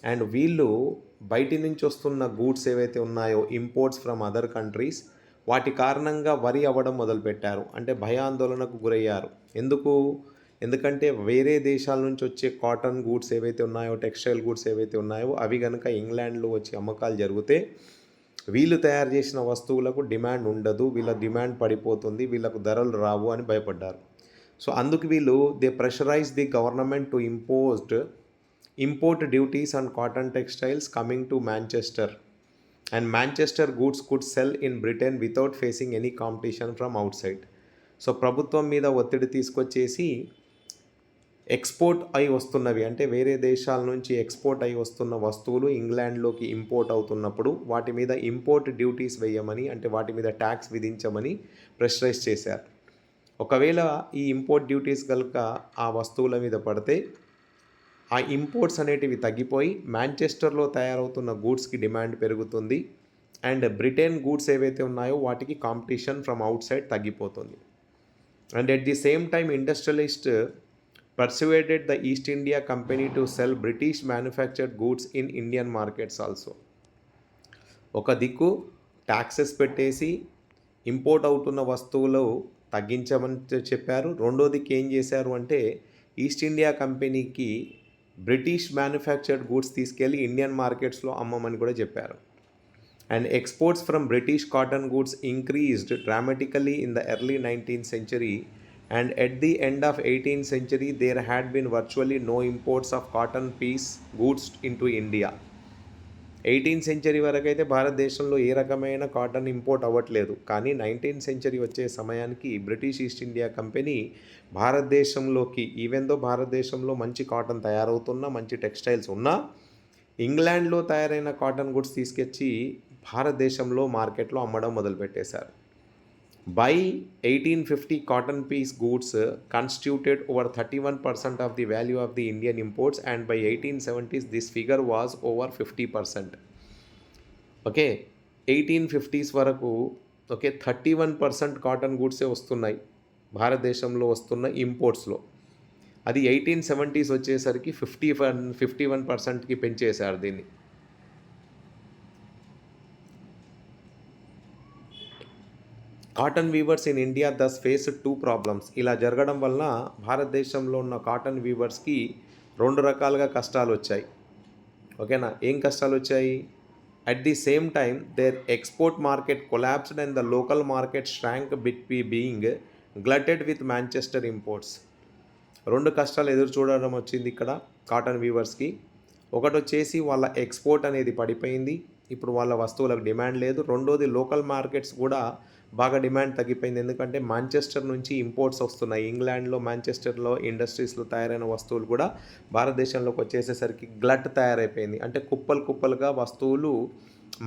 And వీళ్ళు బయటి నుంచి వస్తున్న గూడ్స్ ఏవైతే ఉన్నాయో ఇంపోర్ట్స్ ఫ్రమ్ అదర్ కంట్రీస్, వాటి కారణంగా వరి అవ్వడం మొదలుపెట్టారు. అంటే భయాందోళనకు గురయ్యారు. ఎందుకంటే వేరే దేశాల నుంచి వచ్చే కాటన్ గూడ్స్ ఏవైతే ఉన్నాయో, టెక్స్టైల్ గూడ్స్ ఏవైతే ఉన్నాయో అవి కనుక ఇంగ్లాండ్లో వచ్చి అమ్మకాలు జరిగితే వీళ్ళు తయారు చేసిన వస్తువులకు డిమాండ్ ఉండదు, వీళ్ళ డిమాండ్ పడిపోతుంది, వీళ్ళకు ధరలు రావు అని భయపడ్డారు. సో అందుకు వీళ్ళు they pressurise the government to import duties on cotton textiles coming to Manchester, and Manchester goods could cell in Britain without facing any competition from out side. So ప్రభుత్వం మీద ఒత్తిడి తీసుకొచ్చేసి ఎక్స్పోర్ట్ అయి వస్తున్నవి, అంటే వేరే దేశాల నుంచి ఎక్స్పోర్ట్ అయి వస్తున్న వస్తువులు ఇంగ్లాండ్లోకి ఇంపోర్ట్ అవుతున్నప్పుడు వాటి మీద ఇంపోర్ట్ డ్యూటీస్ వేయమని, అంటే వాటి మీద ట్యాక్స్ విధించమని ప్రెషరైజ్ చేశారు. ఒకవేళ ఈ ఇంపోర్ట్ డ్యూటీస్ కనుక ఆ వస్తువుల మీద పడితే ఆ ఇంపోర్ట్స్ అనేటివి తగ్గిపోయి మాంచెస్టర్లో తయారవుతున్న గూడ్స్కి డిమాండ్ పెరుగుతుంది, అండ్ బ్రిటన్ గూడ్స్ ఏవైతే ఉన్నాయో వాటికి కాంపిటీషన్ ఫ్రమ్ అవుట్ సైడ్ తగ్గిపోతుంది. And at the same time industrialist persuaded the East India Company to sell British manufactured goods in Indian markets also. ఒక దిక్కు ట్యాక్సెస్ పెట్టేసి ఇంపోర్ట్ అవుతున్న వస్తువులు తగ్గించమని చెప్పారు. రెండో దిక్కు ఏం చేశారు అంటే ఈస్ట్ ఇండియా కంపెనీకి బ్రిటిష్ మ్యానుఫ్యాక్చర్డ్ గూడ్స్ తీసుకెళ్ళి ఇండియన్ మార్కెట్స్లో అమ్మమని కూడా చెప్పారు. And exports from British cotton goods increased dramatically in the early 19th century. And at the end of 18th century, there had been virtually no imports of cotton piece goods into India. 18th century వరకు అయితే భారతదేశంలో ఏ రకమైన cotton import అవ్వట్లేదు. కానీ 19th century వచ్చే సమయానికి British East India company భారతదేశంలోకి, even though భారతదేశంలో మంచి కాటన్ తయారవుతున్నా, మంచి టెక్స్టైల్స్ ఉన్నా, ఇంగ్లాండ్లో తయారైన కాటన్ గుడ్స్ తీసుకొచ్చి భారతదేశంలో మార్కెట్లో అమ్మడం మొదలుపెట్టేశారు. By 1850, cotton piece goods constituted over 31% of the value of the Indian imports, and by 1870s this figure was over 50%. Okay, 1850s వరకు 31% కాటన్ గూడ్సే వస్తున్నాయి భారతదేశంలో వస్తున్న ఇంపోర్ట్స్లో. అది 1870s వచ్చేసరికి 51%కి పెంచేశారు దీన్ని. Cotton weavers in India thus face 2 problems. ఇలా జరగడం వలన భారతదేశంలో ఉన్న కాటన్ వీవర్స్కి 2 రకాలుగా కష్టాలు వచ్చాయి. ఓకేనా? ఏం కష్టాలు వచ్చాయి? At the same time their export market collapsed and the local market shrank being glutted with Manchester imports. 2 కష్టాలు ఎదురు చూడడం వచ్చింది ఇక్కడ కాటన్ వీవర్స్కి. ఒకటి వచ్చేసి వాళ్ళ ఎక్స్పోర్ట్ అనేది పడిపోయింది, ఇప్పుడు వాళ్ళ వస్తువులకు డిమాండ్ లేదు. రెండోది లోకల్ మార్కెట్స్ కూడా బాగా డిమాండ్ తగ్గిపోయింది, ఎందుకంటే మాంచెస్టర్ నుంచి ఇంపోర్ట్స్ వస్తున్నాయి. ఇంగ్లాండ్లో మాంచెస్టర్లో ఇండస్ట్రీస్లో తయారైన వస్తువులు కూడా భారతదేశంలోకి వచ్చేసేసరికి గ్లట్ తయారైపోయింది, అంటే కుప్పలుగా వస్తువులు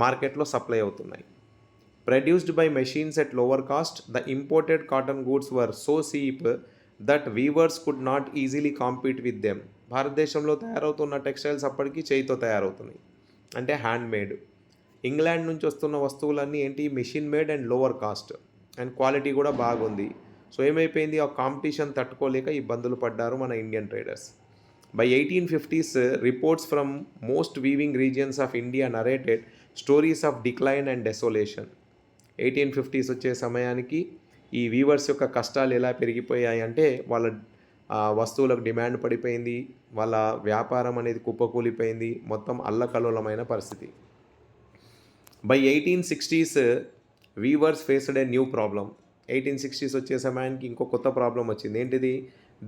మార్కెట్లో సప్లై అవుతున్నాయి. Produced by machines at lower cost, the imported cotton goods were so cheap that weavers could not easily compete with them. భారతదేశంలో తయారవుతున్న టెక్స్టైల్స్ అప్పటికి చేయితో తయారవుతున్నాయి, అంటే హ్యాండ్ మేడ్. ఇంగ్లాండ్ నుంచి వస్తున్న వస్తువులన్నీ ఏంటి? Machine made and lower cost, and quality కూడా బాగుంది. సో ఏమైపోయింది? ఆ కాంపిటీషన్ తట్టుకోలేక ఇబ్బందులు పడ్డారు మన Indian traders. By 1850s reports from most weaving regions of India narrated stories of decline and desolation. 1850s వచ్చే సమయానికి ఈ వీవర్స్ యొక్క కష్టాలు ఎలా పెరిగిపోయాయి అంటే వాళ్ళ వస్తువులకు డిమాండ్ పడిపోయింది, వాళ్ళ వ్యాపారం అనేది కుప్పకూలిపోయింది, మొత్తం అల్లకల్లోలమైన పరిస్థితి. By 1860s weavers faced a new problem. 1860s వచ్చే సమయానికి ఇంకో కొత్త ప్రాబ్లం వచ్చింది. ఏంటిది?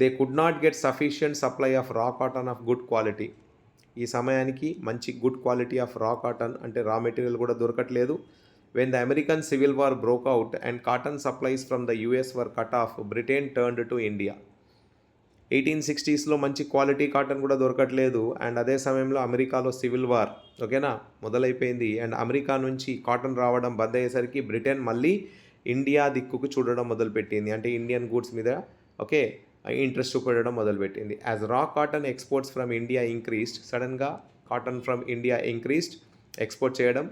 They could not get sufficient supply of raw cotton of good quality. ఈ సమయానికి మంచి good quality of raw cotton, అంటే రా మెటీరియల్ కూడా దొరకట్లేదు. When the American civil war broke out and cotton supplies from the US were cut off, Britain turned to India. 1860sలో మంచి quality cotton కూడా దొరకట్లేదు, అండ్ అదే సమయంలో అమెరికాలో సివిల్ వార్ మొదలైపోయింది, అండ్ అమెరికా నుంచి కాటన్ రావడం బంద్ అయ్యేసరికి బ్రిటన్ మళ్ళీ ఇండియా దిక్కుకు చూడడం మొదలుపెట్టింది, అంటే ఇండియన్ గూడ్స్ మీద ఇంట్రెస్ట్ చూపెట్టడం మొదలుపెట్టింది. As raw cotton exports from India increased, సడన్గా cotton from India increased, export చేయడం.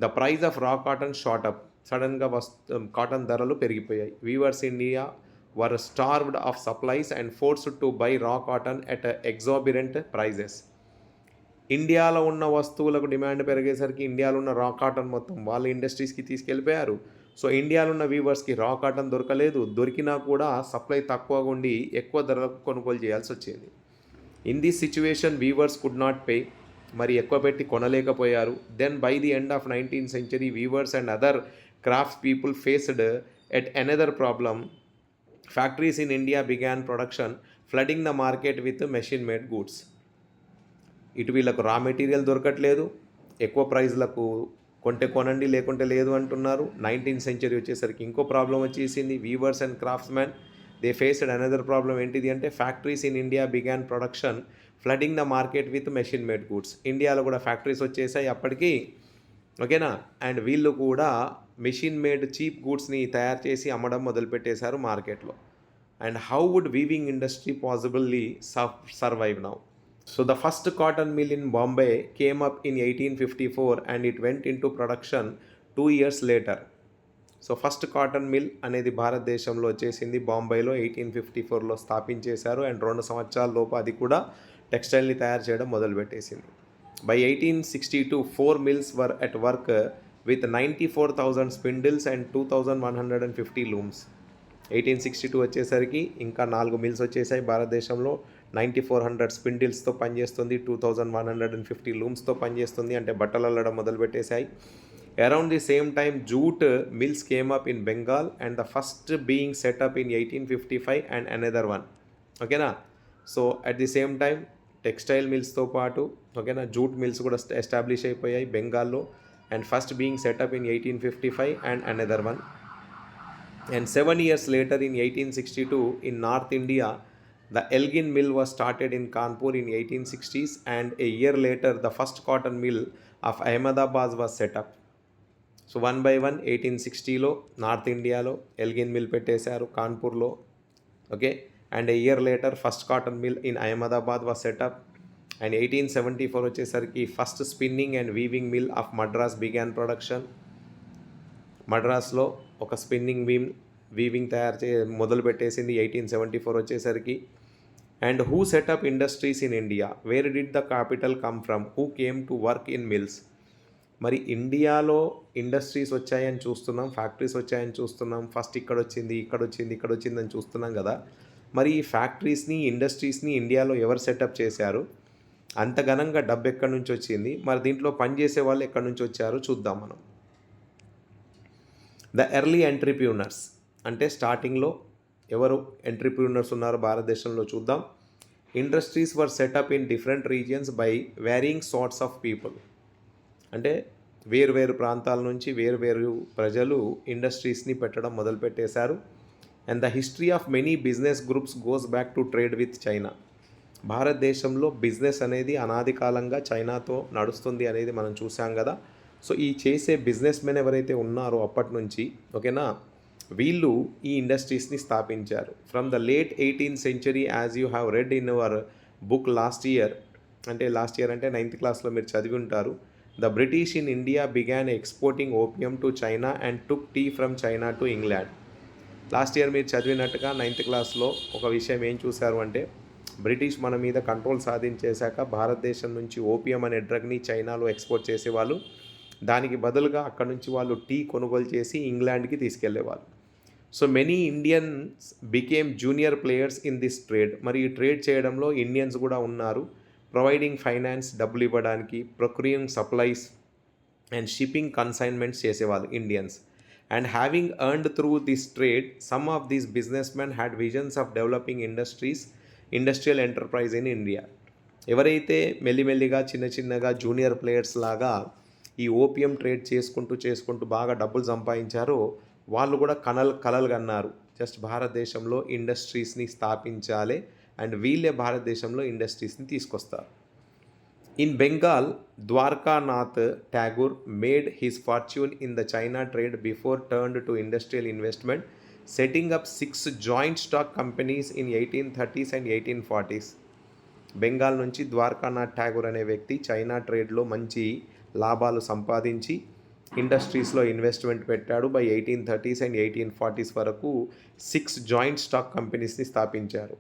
The price of raw cotton shot up, సడన్గా కాటన్ ధరలు పెరిగిపోయాయి. Weavers India were starved of supplies and forced to buy raw cotton at exorbitant prices. ఇండియాలో ఉన్న వస్తువులకు demand పెరిగేసరికి ఇండియాలో ఉన్న రా కాటన్ మొత్తం వాళ్ళ ఇండస్ట్రీస్కి తీసుకెళ్ళిపోయారు. సో ఇండియాలో ఉన్న వీవర్స్కి రా కాటన్ దొరకలేదు, దొరికినా కూడా సప్లై తక్కువగా ఉండి ఎక్కువ ధరలకు కొనుగోలు చేయాల్సి వచ్చింది. In this situation weavers could not pay, మరి ఎక్కువ పెట్టి కొనలేకపోయారు. Then by the end of 19th century weavers and other crafts people faced at another problem. Factories in India began production, flooding the market with machine made goods. ఇటు వీళ్ళకు raw material దొరకట్లేదు, ఎక్కువ ప్రైజ్లకు కొంటే కొనండి లేకుంటే లేదు అంటున్నారు. 19th century వచ్చేసరికి ఇంకో ప్రాబ్లం వచ్చేసింది. Weavers and craftsmen they faced another problem. ఏంటిది అంటే factories in India began production, flooding the market with machine made goods. ఇండియాలో కూడా ఫ్యాక్టరీస్ వచ్చేసాయి అప్పటికి, ఓకేనా. అండ్ వీళ్ళు కూడా మెషిన్ మేడ్ చీప్ గూడ్స్ని తయారు చేసి అమ్మడం మొదలుపెట్టేశారు మార్కెట్లో. And how would weaving industry possibly survive now? So the first cotton mill in Bombay came up in 1854 and it went into production 2 years later. So first cotton mill అనేది భారతదేశంలో వచ్చేసింది బాంబేలో 1854లో స్థాపించేశారు. And 2 సంవత్సరాల లోపు అది కూడా టెక్స్టైల్ని తయారు చేయడం మొదలుపెట్టేసింది. By 1862 4 mills were at work with 94,000 spindles and 2,150 looms. 1862 వచ్చేసరికి ఇంకా 4 మిల్స్ వచ్చేసాయి భారతదేశంలో. 9400 స్పిండిల్స్తో పనిచేస్తుంది, 2150 లూమ్స్తో పనిచేస్తుంది, అంటే బట్టలు అల్లడం మొదలుపెట్టేశాయి. Around the same time jute mills came up in Bengal and the first being set up in 1855 and another one, ఓకేనా. So at the same time textile మిల్స్తో పాటు, ఓకేనా, జూట్ మిల్స్ కూడా ఎస్టాబ్లిష్ అయిపోయాయి బెంగాల్లో. And first being set up in 1855 and another one. And 7 years later in 1862 in North India, the Elgin mill was started in Kanpur in 1860s and a year later the first cotton mill of Ahmedabad was set up. So one by one 1860లో north ఇండియాలో Elgin mill పెట్టేశారు కాన్పూర్లో, okay. And a year later first cotton mill in Ahmedabad was set up. And 1874 వచ్చేసరికి first spinning and weaving mill of Madras began production. మద్రాస్లో ఒక spinning weaving తయారు మొదలు పెట్టేసింది 1874 వచ్చేసరికి. And who set up industries in India, where did the capital come from, who came to work in mills. మరి ఇండియాలో industries వచ్చాయని చూస్తున్నాం, ఫ్యాక్టరీస్ వచ్చాయని చూస్తున్నాం. ఫస్ట్ ఇక్కడ వచ్చింది అని చూస్తున్నాం కదా. మరి ఈ ఫ్యాక్టరీస్ని ఇండస్ట్రీస్ని ఇండియాలో ఎవరు సెటప్ చేశారు, అంత ఘనంగా డబ్బు ఎక్కడి నుంచి వచ్చింది, మరి దీంట్లో పనిచేసే వాళ్ళు ఎక్కడి నుంచి వచ్చారు చూద్దాం మనం. ద ఎర్లీ ఎంట్రప్రీనర్స్ అంటే స్టార్టింగ్లో ఎవరు ఎంట్రప్రీనర్స్ ఉన్నారో భారతదేశంలో చూద్దాం. Industries were set up in different regions by varying sorts of people, అంటే వేరు ప్రాంతాల నుంచి వేరు ప్రజలు ఇండస్ట్రీస్ని పెట్టడం మొదలుపెట్టేశారు. And the history of many business groups goes back to trade with China. భారతదేశంలో బిజినెస్ అనేది అనాది కాలంగా చైనాతో నడుస్తుంది అనేది మనం చూసాం కదా. సో ఈ చేసే బిజినెస్ మెన్ ఎవరైతే ఉన్నారో అప్పటి నుంచి, ఓకేనా, వీళ్ళు ఈ ఇండస్ట్రీస్ని స్థాపించారు. From the late 18th century as you have read in your book last year అంటే 9th క్లాస్లో మీరు చదివి ఉంటారు. The British in India began exporting opium to China and took tea from China to England. Last year మీరు చదివినట్టుగా 9th క్లాస్లో ఒక విషయం ఏం చూశారు అంటే, బ్రిటిష్ మన మీద కంట్రోల్ సాధించేశాక భారతదేశం నుంచి ఓపియం అనే డ్రగ్ని చైనాలో ఎక్స్పోర్ట్ చేసేవాళ్ళు. దానికి బదులుగా అక్కడ నుంచి వాళ్ళు టీ కొనుగోలు చేసి ఇంగ్లాండ్కి తీసుకెళ్లేవాళ్ళు. So many Indians became junior players in this trade. మరి ఈ ట్రేడ్ చేయడంలో ఇండియన్స్ కూడా ఉన్నారు. ప్రొవైడింగ్ ఫైనాన్స్, డబ్బులు ఇవ్వడానికి, procuring supplies and shipping consignments చేసేవాళ్ళు Indians. And having earned through this trade some of these business men had visions of developing industrial enterprise in India. ఎవరైతే మెల్లిమెల్లిగా చిన్నగా జూనియర్ ప్లేయర్స్ లాగా ఈ ఓపియం ట్రేడ్ చేసుకుంటూ బాగా డబ్బులు సంపాదించారో వాళ్ళు కూడా కలలు కన్నారు, జస్ట్ భారతదేశంలో ఇండస్ట్రీస్ని స్థాపించాలి అండ్ వీళ్ళే భారతదేశంలో ఇండస్ట్రీస్ని తీసుకొస్తారు. In Bengal, Dwarkanath Tagore made his fortune in the China trade before turned to industrial investment. setting up 6 joint stock companies in 1830s and 1840s. Bengal నుంచి ద్వారకానాథ్ ఠాగూర్ అనే వ్యక్తి చైనా ట్రేడ్లో మంచి లాభాలు సంపాదించి ఇండస్ట్రీస్లో ఇన్వెస్ట్మెంట్ పెట్టాడు. బై 1830s అండ్ 1840s వరకు 6 జాయింట్ స్టాక్ కంపెనీస్ని స్థాపించారు.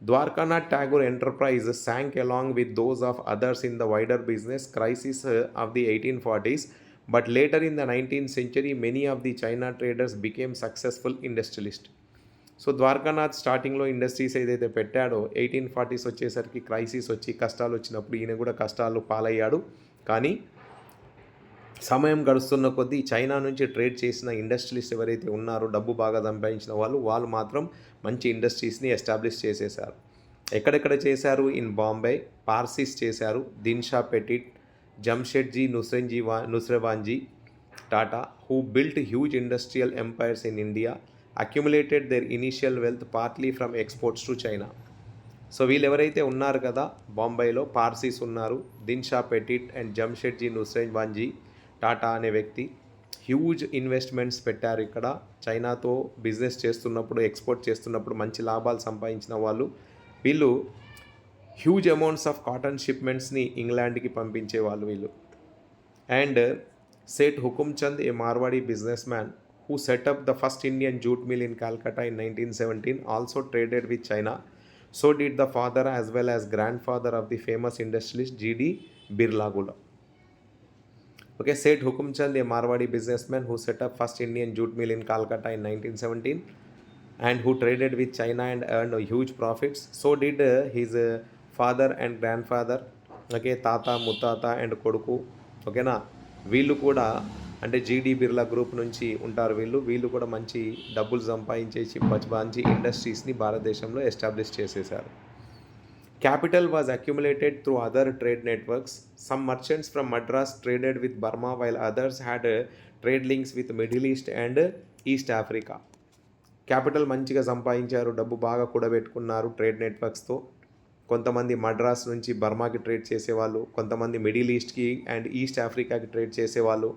Dwarkanath Tagore enterprise sank along with those of others in the wider business crisis of the 1840s, but later in the 19th century many of the China traders became successful industrialists. So Dwarakanath స్టార్టింగ్లో industries ఏదైతే పెట్టాడో 1840s వచ్చేసరికి crisis వచ్చి కష్టాలు వచ్చినప్పుడు ఈయన కూడా కష్టాలు పాలయ్యాడు. కానీ సమయం గడుస్తున్న కొద్దీ చైనా నుంచి ట్రేడ్ చేసిన ఇండస్ట్రియలిస్ట్ ఎవరైతే ఉన్నారో డబ్బు బాగా సంపాదించిన వాళ్ళు మాత్రం మంచి ఇండస్ట్రీస్ని ఎస్టాబ్లిష్ చేసేశారు. ఎక్కడెక్కడ చేశారు? ఇన్ బాంబే పార్సీస్ చేశారు, Dinshaw Petit, Jamsetjee Nusserwanjee Tata, who built huge industrial empires in India, accumulated their initial wealth partly from exports to China. So వీళ్ళు ఎవరైతే ఉన్నారు కదా, బాంబేలో పార్సీస్ ఉన్నారు, దిన్షా పెటిట్ అండ్ జమ్షెడ్జీ నుస్రేవాన్జీ టాటా అనే వ్యక్తి హ్యూజ్ ఇన్వెస్ట్మెంట్స్ పెట్టారు. ఇక్కడ చైనాతో బిజినెస్ చేస్తున్నప్పుడు, ఎక్స్పోర్ట్ చేస్తున్నప్పుడు మంచి లాభాలు సంపాదించిన వీళ్ళు హ్యూజ్ అమౌంట్స్ ఆఫ్ కాటన్ షిప్మెంట్స్ని ఇంగ్లాండ్కి పంపించేవాళ్ళు వీళ్ళు. And Seth Hukumchand, a Marwari business man who set up the first Indian jute mill in Calcutta in 1917, also traded with China. So did the father as well as grandfather of the famous industrialist G.D. Birla Gula. Okay, Seth Hukumchand, a Marwadi businessman who set up first Indian jute mill in Calcutta in 1917 and who traded with China and earned huge profits. So did his father and grandfather. Okay, Tata, Mutata and Koduku. Okay na, వీళ్ళు కూడా అంటే జీడీ Birla group నుంచి ఉంటారు. వీళ్ళు కూడా మంచి డబ్బులు సంపాదించేసి మంచి ఇండస్ట్రీస్ని భారతదేశంలో ఎస్టాబ్లిష్ చేసేశారు. Capital was accumulated through other trade networks. Some merchants from Madras traded with Burma while others had trade links with middle east and east Africa. Capital మంచిగా సంపాదించారు, డబ్బు బాగా కూడబెట్టుకున్నారు ట్రేడ్ నెట్వర్క్స్తో. కొంతమంది మద్రాస్ నుంచి బర్మాకి ట్రేడ్ చేసేవాళ్ళు, కొంతమంది మిడిల్ ఈస్ట్కి అండ్ ఈస్ట్ ఆఫ్రికాకి ట్రేడ్ చేసేవాళ్ళు.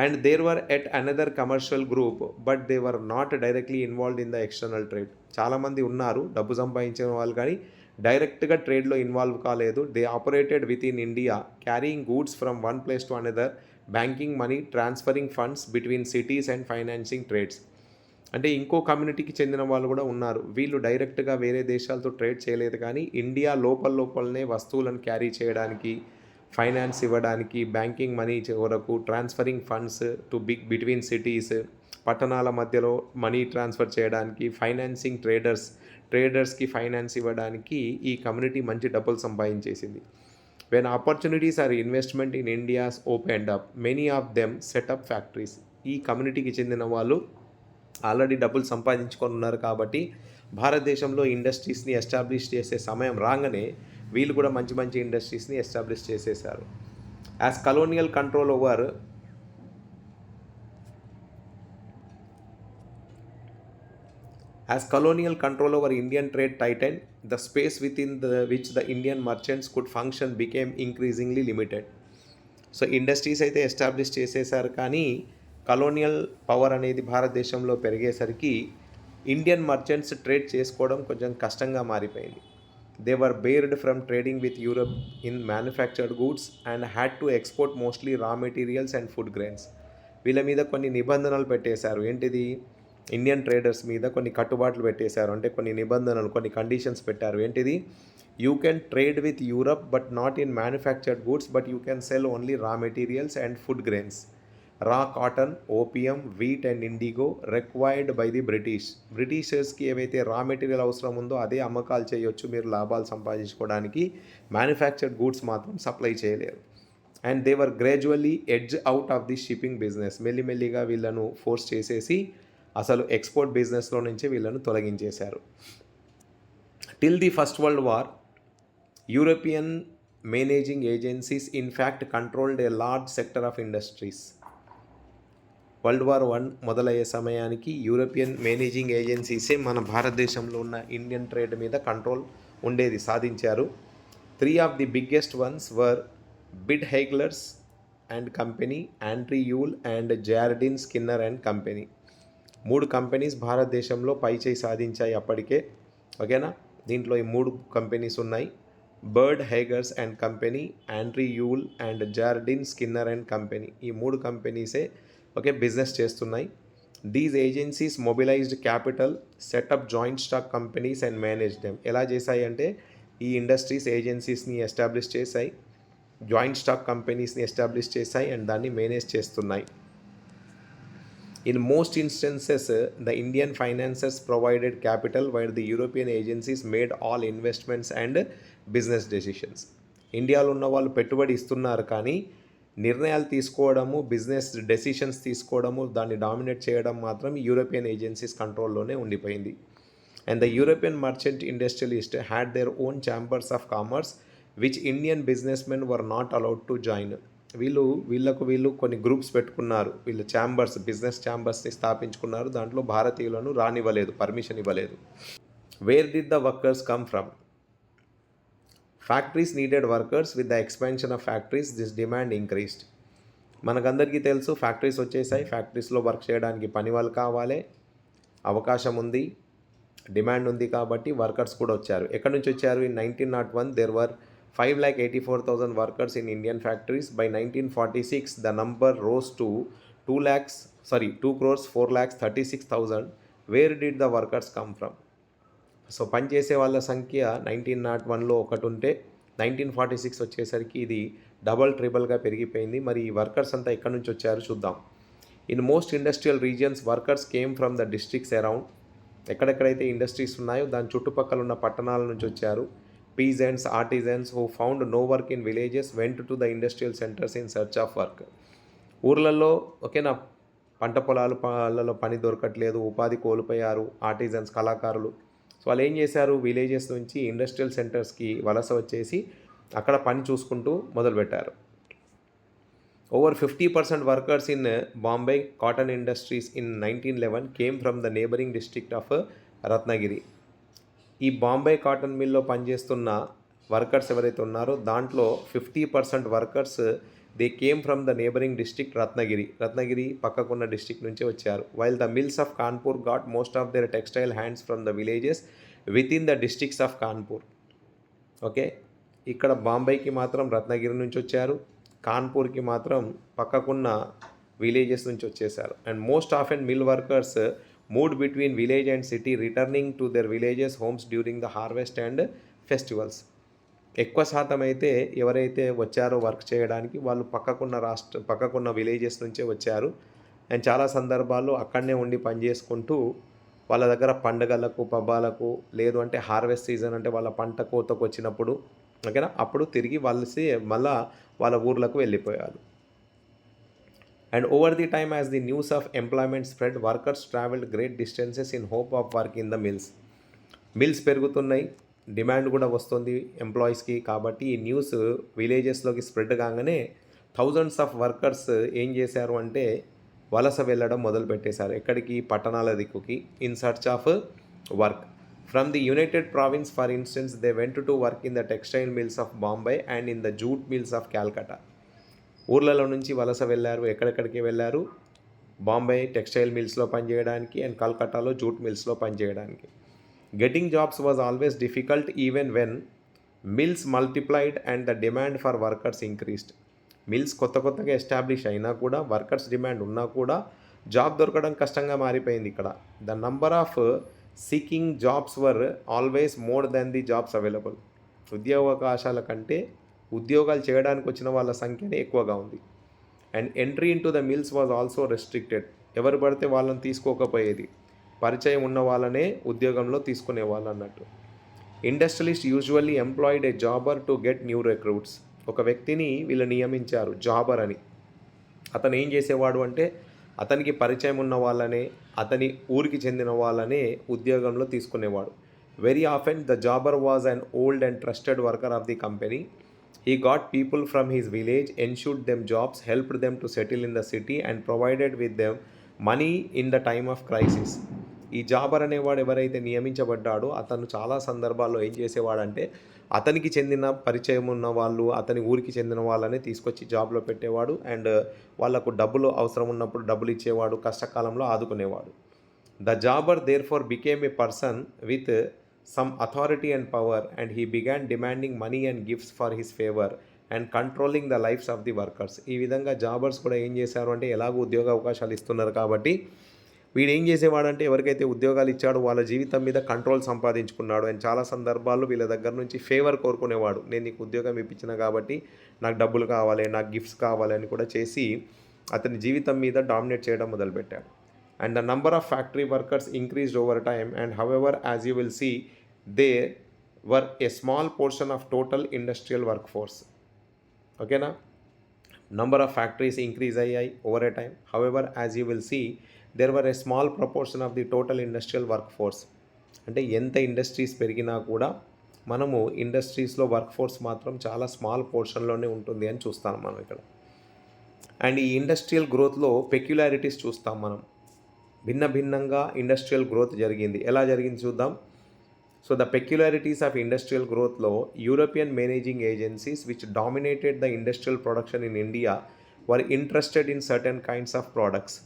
And there were at another commercial group but they were not directly involved in the external trade. చాలామంది ఉన్నారు డబ్బు సంపాదించిన వాళ్ళు, కానీ డైరెక్ట్గా ట్రేడ్లో ఇన్వాల్వ్ కాలేదు. They operated with in India, carrying goods from one place to another, banking money, transferring funds between cities and financing trades. అంటే ఇంకో కమ్యూనిటీకి చెందిన వాళ్ళు కూడా ఉన్నారు. వీళ్ళు డైరెక్ట్గా వేరే దేశాలతో ట్రేడ్ చేయలేదు, కానీ ఇండియా లోపలనే వస్తువులను క్యారీ చేయడానికి, ఫైనాన్స్ ఇవ్వడానికి, బ్యాంకింగ్ మనీ వరకు, transferring funds to between cities, పట్టణాల మధ్యలో మనీ ట్రాన్స్ఫర్ చేయడానికి, ఫైనాన్సింగ్ ట్రేడర్స్కి ఫైనాన్స్ ఇవ్వడానికి ఈ కమ్యూనిటీ మంచి డబ్బులు సంపాదించేసింది. When opportunities or investment in India's opened up, many of them set up factories. ఈ కమ్యూనిటీకి చెందిన వాళ్ళు ఆల్రెడీ డబ్బులు సంపాదించుకొని ఉన్నారు కాబట్టి భారతదేశంలో ఇండస్ట్రీస్ని ఎస్టాబ్లిష్ చేసే సమయం రాగానే వీళ్ళు కూడా మంచి మంచి ఇండస్ట్రీస్ని ఎస్టాబ్లిష్ చేసేశారు. As colonial control over Indian trade tightened, the space within which the Indian merchants could function became increasingly limited. So industries అయితే ఎస్టాబ్లిష్ చేసేశారు, కానీ కలోనియల్ పవర్ అనేది భారతదేశంలో పెరిగేసరికి ఇండియన్ మర్చెంట్స్ ట్రేడ్ చేసుకోవడం కొంచెం కష్టంగా మారిపోయింది. They were barred from trading with Europe in manufactured goods and had to export mostly raw materials and food grains. వీళ్ళ మీద కొన్ని నిబంధనలు పెట్టేశారు. ఏంటిది? ఇండియన్ ట్రేడర్స్ మీద కొన్ని కట్టుబాట్లు పెట్టేశారు. అంటే కొన్ని నిబంధనలు, కొన్ని కండిషన్స్ పెట్టారు. ఏంటిది? You can trade with Europe but not in manufactured goods, but you can sell only raw materials and food grains. Raw cotton, opium, wheat and indigo required by the బ్రిటిషర్స్కి ఏవైతే రా మెటీరియల్ అవసరం ఉందో అదే అమ్మకాలు చేయొచ్చు మీరు లాభాలు సంపాదించుకోవడానికి. మ్యానుఫ్యాక్చర్డ్ గూడ్స్ మాత్రం సప్లై చేయలేరు. And they were gradually edged out of the shipping business. మెల్లిమెల్లిగా వీళ్ళను ఫోర్స్ చేసేసి అసలు ఎక్స్పోర్ట్ బిజినెస్లో నుంచి వీళ్ళను తొలగించేశారు. Till the first world war, European managing agencies in fact controlled a large sector of industries. World war 1 మొదలయ్యే సమయానికి యూరోపియన్ మేనేజింగ్ ఏజెన్సీసే మన భారతదేశంలో ఉన్న ఇండియన్ ట్రేడ్ మీద కంట్రోల్ ఉండేది, సాధించారు. 3 of the biggest ones were Bird Heiglers and company, Andrew Yule and Jardine Skinner and company. 3 companies భారతదేశంలో పైచేయి సాధించాయి అప్పటికే. ఓకేనా? దీంట్లో ఈ 3 కంపెనీస్ ఉన్నాయి. Bird Heiglers and company, Andrew Yule and Jardine Skinner and company. ఈ 3 కంపెనీసే బిజినెస్ చేస్తున్నాయి. These agencies mobilised capital, set up joint stock companies and manage them. ఎలా చేశాయి అంటే ఈ ఇండస్ట్రీస్ ఏజెన్సీస్ని ఎస్టాబ్లిష్ చేశాయి, జాయింట్ స్టాక్ కంపెనీస్ని ఎస్టాబ్లిష్ చేశాయి అండ్ దాన్ని మేనేజ్ చేస్తున్నాయి. In most instances, the Indian financiers provided capital while the European agencies made all investments and business decisions. ఇండియాలో ఉన్న వాళ్ళు పెట్టుబడి ఇస్తున్నారు కానీ నిర్ణయాలు తీసుకోవడము, బిజినెస్ డెసిషన్స్ తీసుకోవడము, దాన్ని డామినేట్ చేయడం మాత్రం యూరోపియన్ ఏజెన్సీస్ కంట్రోల్లోనే ఉండిపోయింది. And the European merchant industrialist had their own chambers of commerce which Indian businessmen were not allowed to join. వీళ్ళు కొన్ని గ్రూప్స్ పెట్టుకున్నారు, వీళ్ళు బిజినెస్ ఛాంబర్స్ని స్థాపించుకున్నారు. దాంట్లో భారతీయులను రానివ్వలేదు, పర్మిషన్ ఇవ్వలేదు. Wear did the workers come from? Factories needed workers. With the expansion of factories this demand increased. మనకందరికీ తెలుసు, ఫ్యాక్టరీస్ వచ్చేసాయి, ఫ్యాక్టరీస్లో వర్క్ చేయడానికి పని వాళ్ళు కావాలి, అవకాశం ఉంది, డిమాండ్ ఉంది, కాబట్టి వర్కర్స్ కూడా వచ్చారు. ఎక్కడి నుంచి వచ్చారు? In 1901 there were 5,84,000 workers in Indian factories. By 1946, the number rose to 2,04,36,000. Where did the workers come from? So పనిచేసే వాళ్ళ సంఖ్య 1901లో ఒకటి ఉంటే 1946 వచ్చేసరికి ఇది డబల్ ట్రిబుల్గా పెరిగిపోయింది. మరి ఈ వర్కర్స్ అంతా ఎక్కడి నుంచి వచ్చారు చూద్దాం. In most industrial regions workers came from the districts around. ఎక్కడెక్కడైతే ఇండస్ట్రీస్ ఉన్నాయో దాని చుట్టుపక్కల ఉన్న పట్టణాల నుంచి వచ్చారు. Peasants, artisans who found no work in villages went to the industrial centers in search of work. ఊర్లలో పంట పొలాలలో పని దొరకట్లేదు, ఉపాధి కోల్పోయారు ఆర్టిజన్స్, కళాకారులు. సో వాళ్ళు ఏం చేశారు? విలేజెస్ నుంచి ఇండస్ట్రియల్ సెంటర్స్కి వలస వచ్చేసి అక్కడ పని చూసుకుంటూ మొదలుపెట్టారు. Over 50% workers in Bombay cotton industries in 1911 came from the neighbouring district of Ratnagiri. ఈ బాంబే కాటన్ మిల్లో పనిచేస్తున్న వర్కర్స్ ఎవరైతే ఉన్నారో దాంట్లో 50% workers they came from the neighbouring district Ratnagiri పక్కకున్న డిస్ట్రిక్ట్ నుంచే వచ్చారు. While the mills of Kanpur got most of their textile hands from the villages with in the districts of Kanpur. ఇక్కడ బాంబేకి మాత్రం రత్నగిరి నుంచి వచ్చారు, కాన్పూర్కి మాత్రం పక్కకున్న విలేజెస్ నుంచి వచ్చేసారు. And most often mill workers moved between village and city, returning to their villages homes during the harvest and festivals. ఎక్కువ శాతం అయితే ఎవరైతే వచ్చారో వర్క్ చేయడానికి వాళ్ళు పక్కకున్న విలేజెస్ నుంచే వచ్చారు. అండ్ చాలా సందర్భాల్లో అక్కడనే ఉండి పని చేసుకుంటూ వాళ్ళ దగ్గర పండుగలకు, పబ్బాలకు, లేదు అంటే హార్వెస్ట్ సీజన్ అంటే వాళ్ళ పంట కోతకు వచ్చినప్పుడు అప్పుడు తిరిగి మళ్ళా వాళ్ళ ఊర్లకు వెళ్ళిపోయారు. And over the time, as the news of employment spread, workers traveled great distances in hope of work in the mills. Mills పెరుగుతున్నాయి, డిమాండ్ కూడా వస్తుంది ఎంప్లాయీస్కి. కాబట్టి ఈ న్యూస్ విలేజెస్లోకి స్ప్రెడ్ కాగానే థౌజండ్స్ ఆఫ్ వర్కర్స్ ఏం చేశారు అంటే వలస వెళ్ళడం మొదలుపెట్టేశారు. ఎక్కడికి? పట్టణాల దిక్కుకి. In search of work. From the United Provinces for instance they went to work in the textile mills of Bombay and in the jute mills of Calcutta. ఊర్లలో నుంచి వలస వెళ్ళారు. ఎక్కడెక్కడికి వెళ్ళారు? బాంబే టెక్స్టైల్ మిల్స్లో పనిచేయడానికి అండ్ కల్కట్టాలో జూట్ మిల్స్లో పనిచేయడానికి. Getting jobs was always difficult even when mills multiplied and the demand for workers increased. Mills కొత్తగా ఎస్టాబ్లిష్ అయినా కూడా, వర్కర్స్ డిమాండ్ ఉన్నా కూడా జాబ్ దొరకడం కష్టంగా మారిపోయింది ఇక్కడ. The number of seeking jobs were always more than the jobs available. ఉద్యోగావకాశాల కంటే ఉద్యోగాలు చేయడానికి వచ్చిన వాళ్ళ సంఖ్యనే ఎక్కువగా ఉంది. And entry in to the mills was also restricted. ఎవరు పడితే వాళ్ళని తీసుకోకపోయేది, పరిచయం ఉన్న వాళ్ళనే ఉద్యోగంలో తీసుకునే వాళ్ళు అన్నట్టు. Industrialist usually employed A Jaber to get new recruits. ఒక వ్యక్తిని వీళ్ళు నియమించారు జాబర్ అని. అతను ఏం చేసేవాడు అంటే అతనికి పరిచయం ఉన్న వాళ్ళనే, అతని ఊరికి చెందిన వాళ్ళనే ఉద్యోగంలో తీసుకునేవాడు. Very often the jobber was an old and trusted worker of the company. He got people from his village, ensured them jobs, helped them to settle in the city and provided with them money in the time of crisis. ఈ Jaber అనేవాడు ఎవరైతే నియమించబడ్డాడో అతను చాలా సందర్భాల్లో ఏం చేసేవాడంటే అతనికి చెందిన పరిచయం ఉన్న వాళ్ళు, అతని ఊరికి చెందిన వాళ్ళనే తీసుకొచ్చి జాబ్లో పెట్టేవాడు. అండ్ వాళ్ళకు డబ్బులు అవసరం ఉన్నప్పుడు డబ్బులు ఇచ్చేవాడు, కష్టకాలంలో ఆదుకునేవాడు. The jobber therefore became a person with some authority and power, and he began demanding money and gifts for his favor and controlling the lives of the workers. ఈ విధంగా జాబర్స్ కూడా ఏం చేశారు అంటే, ఎలాగో ఉద్యోగ అవకాశాలు ఇస్తున్నారు కాబట్టి వీడు ఏం చేసేవాడంటే, ఎవరికైతే ఉద్యోగాలు ఇచ్చాడో వాళ్ళ జీవితం మీద కంట్రోల్ సంపాదించుకున్నాడు. అండ్ చాలా సందర్భాల్లో వీళ్ళ దగ్గర నుంచి ఫేవర్ కోరుకునేవాడు. నేను నీకు ఉద్యోగం ఇప్పించిన కాబట్టి నాకు డబ్బులు కావాలి, నాకు గిఫ్ట్స్ కావాలి అని కూడా చేసి అతని జీవితం మీద డామినేట్ చేయడం మొదలుపెట్టాడు. And the number of factory workers increased over time, and however, as you will see, they were a small portion of total industrial workforce. Okay na? Number of factories increase over a time. However, as you will see, there were a small proportion of the total industrial workforce. అంటే ఎంత industries పెరిగినా కూడా మనము ఇండస్ట్రీస్లో work force మాత్రం చాలా small పోర్షన్లోనే ఉంటుంది అని చూస్తాం మనం ఇక్కడ. అండ్ ఈ ఇండస్ట్రియల్ గ్రోత్లో పెక్యులారిటీస్ చూస్తాం మనం. భిన్నంగా ఇండస్ట్రియల్ గ్రోత్ జరిగింది. ఎలా జరిగింది చూద్దాం. So the peculiarities of industrial గ్రోత్లో European managing agencies which dominated the industrial production in India were interested in certain kinds of products.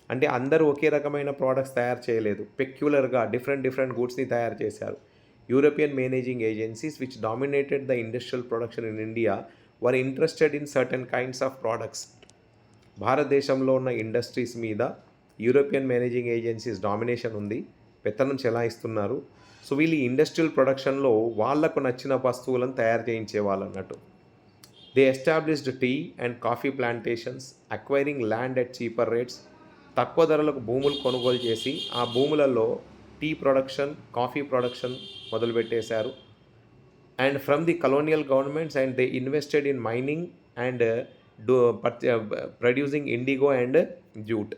అంటే అందరూ ఒకే రకమైన ప్రోడక్ట్స్ తయారు చేయలేదు, పెక్యులర్గా డిఫరెంట్ గూడ్స్ని తయారు చేశారు. European managing agencies which dominated the industrial production in India were interested in certain kinds of products. భారతదేశంలో ఉన్న industries మీద యూరోపియన్ మేనేజింగ్ ఏజెన్సీస్ డామినేషన్ ఉంది, పెత్తనం చెలాయిస్తున్నారు. సో వీళ్ళు ఇండస్ట్రియల్ ప్రొడక్షన్లో వాళ్లకు నచ్చిన వస్తువులను తయారు చేయించేవాళ్ళు అన్నట్టు. They established tea and coffee plantations, acquiring land at cheaper rates. తక్కువ ధరలకు భూములు కొనుగోలు చేసి ఆ భూములలో టీ ప్రొడక్షన్, కాఫీ ప్రొడక్షన్ మొదలుపెట్టేశారు. And from the colonial governments and they invested in mining and producing indigo and jute.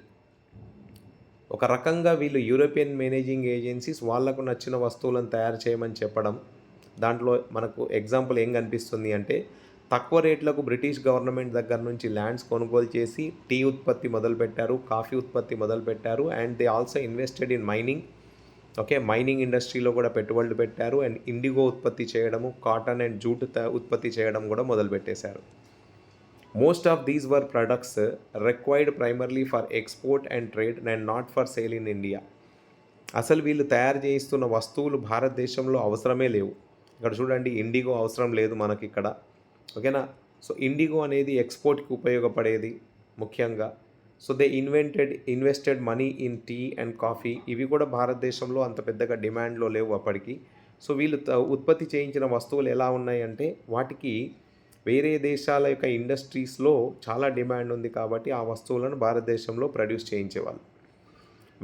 ఒక రకంగా వీళ్ళు యూరోపియన్ మేనేజింగ్ ఏజెన్సీస్ వాళ్లకు నచ్చిన వస్తువులను తయారు చేయమని చెప్పడం. దాంట్లో మనకు ఎగ్జాంపుల్ ఏం కనిపిస్తుంది అంటే, తక్కువ రేట్లకు బ్రిటిష్ గవర్నమెంట్ దగ్గర నుంచి ల్యాండ్స్ కొనుగోలు చేసి టీ ఉత్పత్తి మొదలుపెట్టారు, కాఫీ ఉత్పత్తి మొదలుపెట్టారు. And they also invested in mining. Okay, mining ఇండస్ట్రీలో కూడా పెట్టుబడులు పెట్టారు. అండ్ ఇండిగో ఉత్పత్తి చేయడము, కాటన్ అండ్ జూట్ ఉత్పత్తి చేయడం కూడా మొదలుపెట్టేశారు. Most of these were products required primarily for export and trade and not for sale in India. అసలు వీళ్ళు తయారు చేయిస్తున్న వస్తువులు భారతదేశంలో అవసరమే లేవు. ఇక్కడ చూడండి, ఇండిగో అవసరం లేదు మనకి ఇక్కడ. ఓకేనా? సో ఇండిగో అనేది ఎక్స్పోర్ట్కి ఉపయోగపడేది ముఖ్యంగా. So they invested money in tea and coffee. ఇవి కూడా భారతదేశంలో అంత పెద్దగా డిమాండ్లో లేవు అప్పటికి. సో వీళ్ళు ఉత్పత్తి చేయించిన వస్తువులు ఎలా ఉన్నాయంటే, వాటికి వేరే దేశాల యొక్క ఇండస్ట్రీస్లో చాలా డిమాండ్ ఉంది కాబట్టి ఆ వస్తువులను భారతదేశంలో ప్రొడ్యూస్ చేయించేవాళ్ళు.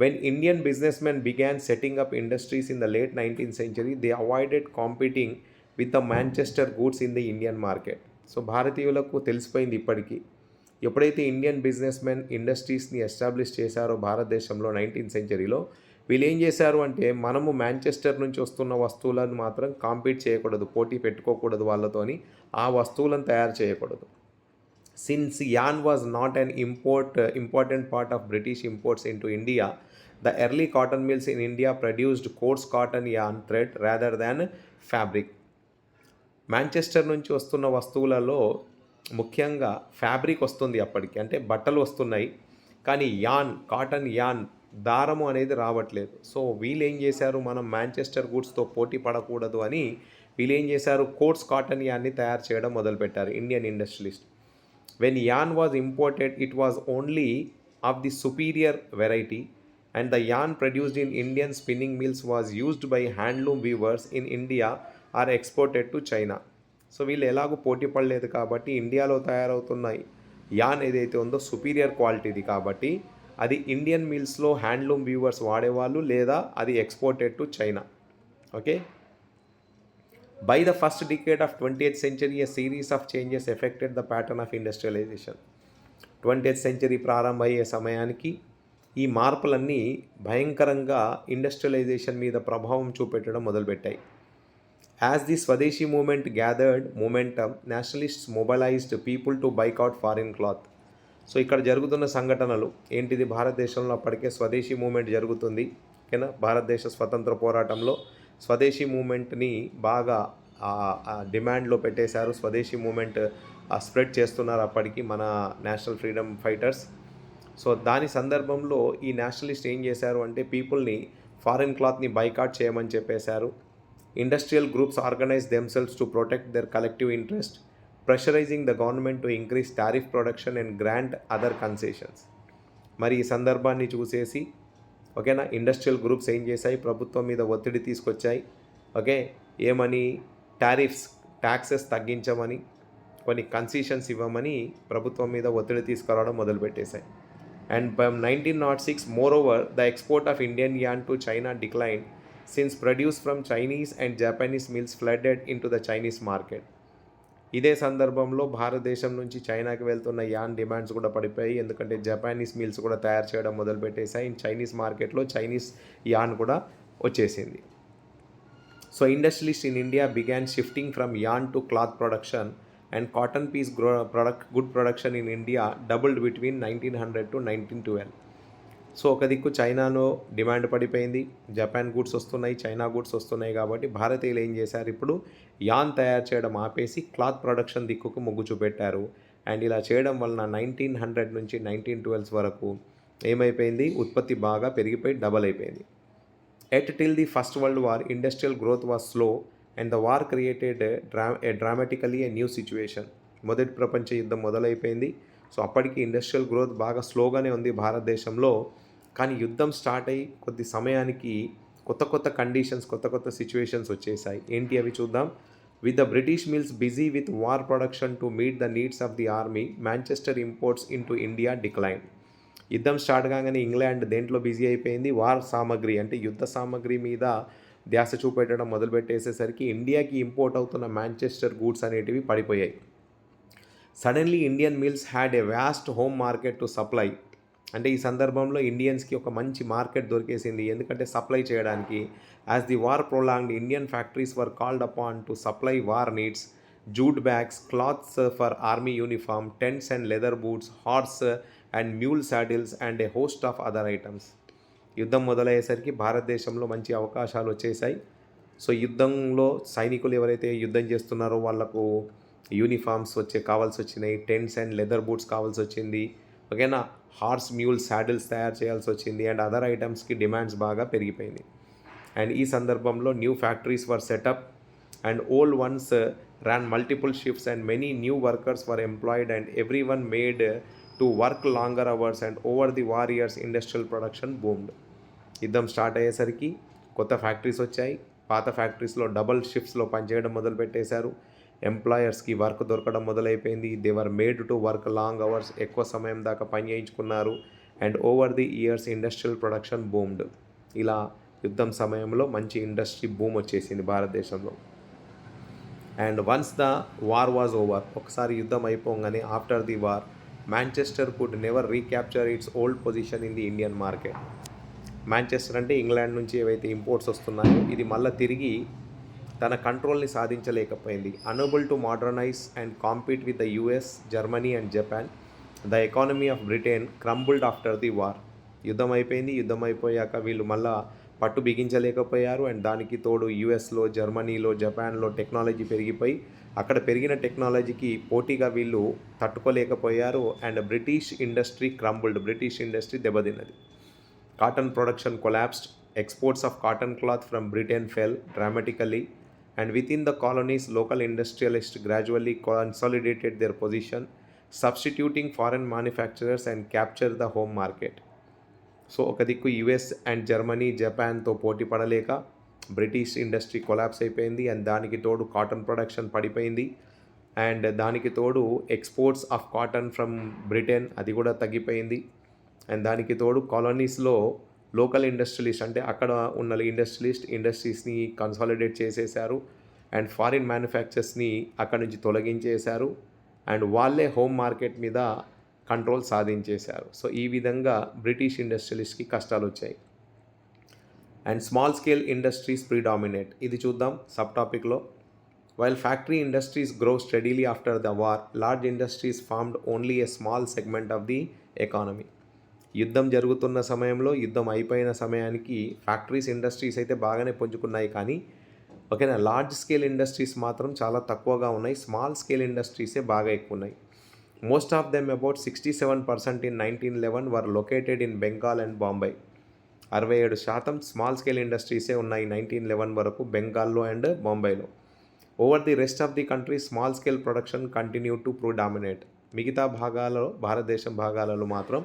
When Indian businessmen began setting up industries in the late 19th century, they avoided competing with the Manchester goods in the Indian market. So భారతీయులకు తెలిసిపోయింది ఇప్పటికీ, ఎప్పుడైతే ఇండియన్ బిజినెస్మెన్ ఇండస్ట్రీస్ని ఎస్టాబ్లిష్ చేశారో భారతదేశంలో 19th centuryలో, వీళ్ళు ఏం చేశారు అంటే, మనము మాంచెస్టర్ నుంచి వస్తున్న వస్తువులను మాత్రం కాంపీట్ చేయకూడదు, పోటీ పెట్టుకోకూడదు వాళ్ళతోని, ఆ వస్తువులను తయారు చేయకూడదు. Since yarn was not an important part of British imports into India, the early cotton mills in India produced coarse cotton yarn thread rather than fabric. Manchester నుంచి వస్తున్న వస్తువులలో ముఖ్యంగా ఫ్యాబ్రిక్ వస్తుంది అప్పటికి, అంటే బట్టలు వస్తున్నాయి, కానీ కాటన్ యాన్ దారము అనేది రావట్లేదు. సో వీళ్ళు ఏం చేశారు, మనం మాంచెస్టర్ గూడ్స్తో పోటీ పడకూడదు అని వీళ్ళు ఏం చేశారు, కోట్స్ కాటన్ యాన్ని తయారు చేయడం మొదలుపెట్టారు Indian industrialist. When yarn was imported, it was only of the superior variety and the yarn produced in Indian spinning mills was used by handloom weavers in India or exported to China. So వీళ్ళు ఎలాగో పోటీ పడలేదు కాబట్టి ఇండియాలో తయారవుతున్న an ఏదైతే ఉందో superior క్వాలిటీది కాబట్టి అది ఇండియన్ మిల్స్లో హ్యాండ్లూమ్ వీవర్స్ వాడేవాళ్ళు, లేదా అది exported to China. Okay, by the first decade of 20th century, a series of changes affected the pattern of industrialization. 20th century ప్రారంభమయ్యే సమయానికి ఈ మార్పులన్నీ భయంకరంగా ఇండస్ట్రియలైజేషన్ మీద ప్రభావం చూపెట్టడం మొదలుపెట్టాయి. As the Swadeshi movement gathered momentum, nationalists mobilised people to boycott foreign cloth. So ఇక్కడ జరుగుతున్న సంఘటనలు ఏంటిది, భారతదేశంలో అప్పటికే స్వదేశీ మూమెంట్ జరుగుతుంది. ఓకేనా? భారతదేశ స్వతంత్ర పోరాటంలో స్వదేశీ మూమెంట్ని బాగా డిమాండ్లో పెట్టేశారు. స్వదేశీ మూమెంట్ స్ప్రెడ్ చేస్తున్నారు అప్పటికి మన నేషనల్ ఫ్రీడమ్ ఫైటర్స్. సో దాని సందర్భంలో ఈ నేషనలిస్ట్ ఏం చేశారు అంటే పీపుల్ని ఫారిన్ క్లాత్ని బైకాట్ చేయమని చెప్పేశారు. Industrial groups organise themselves to protect there collective interest, pressurising the government to increase tariff production and grant other concessions. మరి ఈ సందర్భాన్ని చూసేసి ఓకేనా ఇండస్ట్రియల్ గ్రూప్స్ ఏం చేశాయి, ప్రభుత్వం మీద ఒత్తిడి తీసుకొచ్చాయి. ఓకే, ఏమని ట్యాక్సెస్ తగ్గించమని, కొన్ని కన్సెషన్స్ ఇవ్వమని ప్రభుత్వం మీద ఒత్తిడి తీసుకురావడం మొదలుపెట్టేశాయి. And by 1906 moreover the export of Indian yarn to China decline since produce from Chinese and Japanese mills flooded in to the Chinese market. ఇదే సందర్భంలో భారతదేశం నుంచి చైనాకి వెళ్తున్న యాన్ డిమాండ్స్ కూడా పడిపోయాయి, ఎందుకంటే జపానీస్ మిల్స్ కూడా తయారు చేయడం మొదలుపెట్టేశాయి. చైనీస్ మార్కెట్లో చైనీస్ యాన్ కూడా వచ్చేసింది. So industrialist in India began shifting from yarn to cloth production and cotton piece good production in India doubled between 1900 to 1912. So ఒక దిక్కు చైనాలో డిమాండ్ పడిపోయింది, జపాన్ గూడ్స్ వస్తున్నాయి, చైనా గూడ్స్ వస్తున్నాయి. కాబట్టి భారతీయులు ఏం చేశారు, ఇప్పుడు యాన్ తయారు చేయడం ఆపేసి క్లాత్ ప్రొడక్షన్ దిక్కుకు మొగ్గు చూపెట్టారు. అండ్ ఇలా చేయడం వలన 1900 నుంచి 1912 వరకు ఏమైపోయింది, ఉత్పత్తి బాగా పెరిగిపోయి డబల్ అయిపోయింది. At till the first world war industrial growth was slow and the war created dramatically a new situation. మొదటి ప్రపంచ యుద్ధం మొదలైపోయింది. సో అప్పటికి ఇండస్ట్రియల్ గ్రోత్ బాగా స్లోగానే ఉంది భారతదేశంలో. కానీ యుద్ధం స్టార్ట్ అయ్యి కొద్ది సమయానికి కొత్త కండిషన్స్, కొత్త సిచ్యువేషన్స్ వచ్చేసాయి. ఏంటి అవి చూద్దాం. With the British mills busy with war production to meet the needs of the army, Manchester imports into India decline. యుద్ధం స్టార్ట్ కాగానే ఇంగ్లాండ్ దేంట్లో బిజీ అయిపోయింది, వార్ సామాగ్రి అంటే యుద్ధ సామాగ్రి మీద ధ్యాస చూపెట్టడం మొదలుపెట్టేసేసరికి ఇండియాకి ఇంపోర్ట్ అవుతున్న మాంచెస్టర్ గూడ్స్ అనేటివి పడిపోయాయి. Suddenly Indian mills had a vast home market to supply. అంటే ఈ సందర్భంలో ఇండియన్స్కి ఒక మంచి మార్కెట్ దొరికేసింది, ఎందుకంటే సప్లై చేయడానికి. As the war prolonged Indian factories were called upon to supply war needs, jute bags, cloths for army uniform, tents and leather boots, horse and mule saddles and a host of other items. యుద్ధం మొదలయ్యేసరికి భారతదేశంలో మంచి అవకాశాలు వచ్చేసాయి. So యుద్ధంలో సైనికులు ఎవరైతే యుద్ధం చేస్తున్నారో వాళ్లకు యూనిఫామ్స్ కావాల్సి వచ్చినాయి, టెంట్స్ అండ్ లెదర్ బూట్స్ కావాల్సి వచ్చింది, ఓకేనా, హార్స్ మ్యూల్ సాడిల్స్ తయారు చేయాల్సి వచ్చింది. అండ్ అదర్ ఐటమ్స్కి డిమాండ్స్ బాగా పెరిగిపోయింది. అండ్ ఈ సందర్భంలో new factories were setup and old once ran multiple shifts and many new workers were employed and everyone made to work longer hours and over the war years industrial production boomed. యుద్ధం start అయ్యేసరికి కొత్త factories వచ్చాయి, పాత ఫ్యాక్టరీస్లో double షిఫ్ట్స్లో పనిచేయడం మొదలుపెట్టేశారు. ఎంప్లాయర్స్కి work దొరకడం మొదలైపోయింది. They were made to work long hours, ఎక్కువ సమయం దాకా పని చేయించుకున్నారు. And over the years industrial production boomed. ఇలా యుద్ధం సమయంలో మంచి ఇండస్ట్రీ బూమ్ వచ్చేసింది భారతదేశంలో. And once the war was over, ఒకసారి యుద్ధం అయిపోగానే after the war Manchester could never recapture its old position in the Indian market. Manchester అంటే ఇంగ్లాండ్ నుంచి ఏవైతే ఇంపోర్ట్స్ వస్తున్నాయో ఇది మళ్ళీ తిరిగి తన కంట్రోల్ని సాధించలేకపోయింది. Unable to modernise and compete with the US, Germany and Japan, the economy of Britain crumbled after the war. యుద్ధం అయిపోయింది. యుద్ధం అయిపోయాక వీళ్ళు మళ్ళీ పట్టు బిగించలేకపోయారు. అండ్ దానికి తోడు యుఎస్లో, జర్మనీలో, జపాన్లో టెక్నాలజీ పెరిగిపోయి అక్కడ పెరిగిన టెక్నాలజీకి పోటీగా వీళ్ళు తట్టుకోలేకపోయారు. And British industry crumbled, British industry దెబ్బతిన్నది. Cotton production collapsed, exports of cotton cloth from Britain fell dramatically, and within the colonies local industrialists gradually consolidated their position, substituting foreign manufacturers and captured the home market. So ఒక దిక్కు US and Germany, జపాన్తో పోటీ పడలేక British industry collapse అయిపోయింది. And దానికి తోడు cotton production పడిపోయింది. And దానికి తోడు exports of cotton from Britain అది కూడా తగ్గిపోయింది. అండ్ దానికి తోడు కాలనీస్లో లోకల్ ఇండస్ట్రియలిస్ట్ అంటే అక్కడ ఉన్న ఇండస్ట్రీస్ని కన్సాలిడేట్ చేసేశారు. అండ్ ఫారిన్ మ్యానుఫ్యాక్చర్స్ని అక్కడ నుంచి తొలగించేశారు. అండ్ వాళ్ళే హోమ్ మార్కెట్ మీద కంట్రోల్ సాధించేశారు. సో ఈ విధంగా బ్రిటిష్ ఇండస్ట్రియలిస్ట్కి కష్టాలు వచ్చాయి. అండ్ స్మాల్ స్కేల్ ఇండస్ట్రీస్ ప్రీడామినేట్, ఇది చూద్దాం సబ్ టాపిక్లో. While factory industries grow steadily after the war, large industries formed only a small segment of the economy. యుద్ధం జరుగుతున్న సమయంలో, యుద్ధం అయిపోయిన సమయానికి ఫ్యాక్టరీస్, ఇండస్ట్రీస్ అయితే బాగానే పుంజుకున్నాయి. కానీ ఓకేనా, లార్జ్ స్కేల్ ఇండస్ట్రీస్ మాత్రం చాలా తక్కువగా ఉన్నాయి. స్మాల్ స్కేల్ ఇండస్ట్రీసే బాగా ఎక్కువ ఉన్నాయి. Most of them, about 67% in 1911, were located in Bengal and Bombay. 67% small scale ఇండస్ట్రీసే ఉన్నాయి 1911 వరకు బెంగాల్లో అండ్ బాంబేలో. Over the rest of the country small scale production continue to dominate. మిగతా భాగాలలో, భారతదేశం భాగాలలో మాత్రం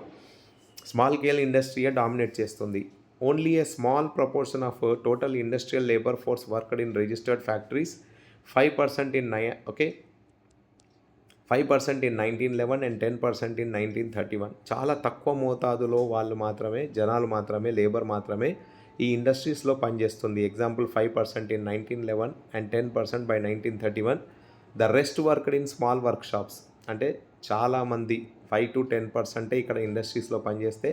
స్మాల్ స్కేల్ ఇండస్ట్రీయే డామినేట్ చేస్తుంది. Only a small proportion of total industrial labour force worked in registered factories, 5% in 5% in 1911 and 10% in 1931. చాలా తక్కువ మోతాదులో జనాలు మాత్రమే, లేబర్ మాత్రమే ఈ ఇండస్ట్రీస్లో పనిచేస్తుంది. Example 5% in 1911 and 10% by 1931. The rest worked in small work shops. అంటే చాలామంది 5-10% ఇక్కడ ఇండస్ట్రీస్లో పనిచేస్తే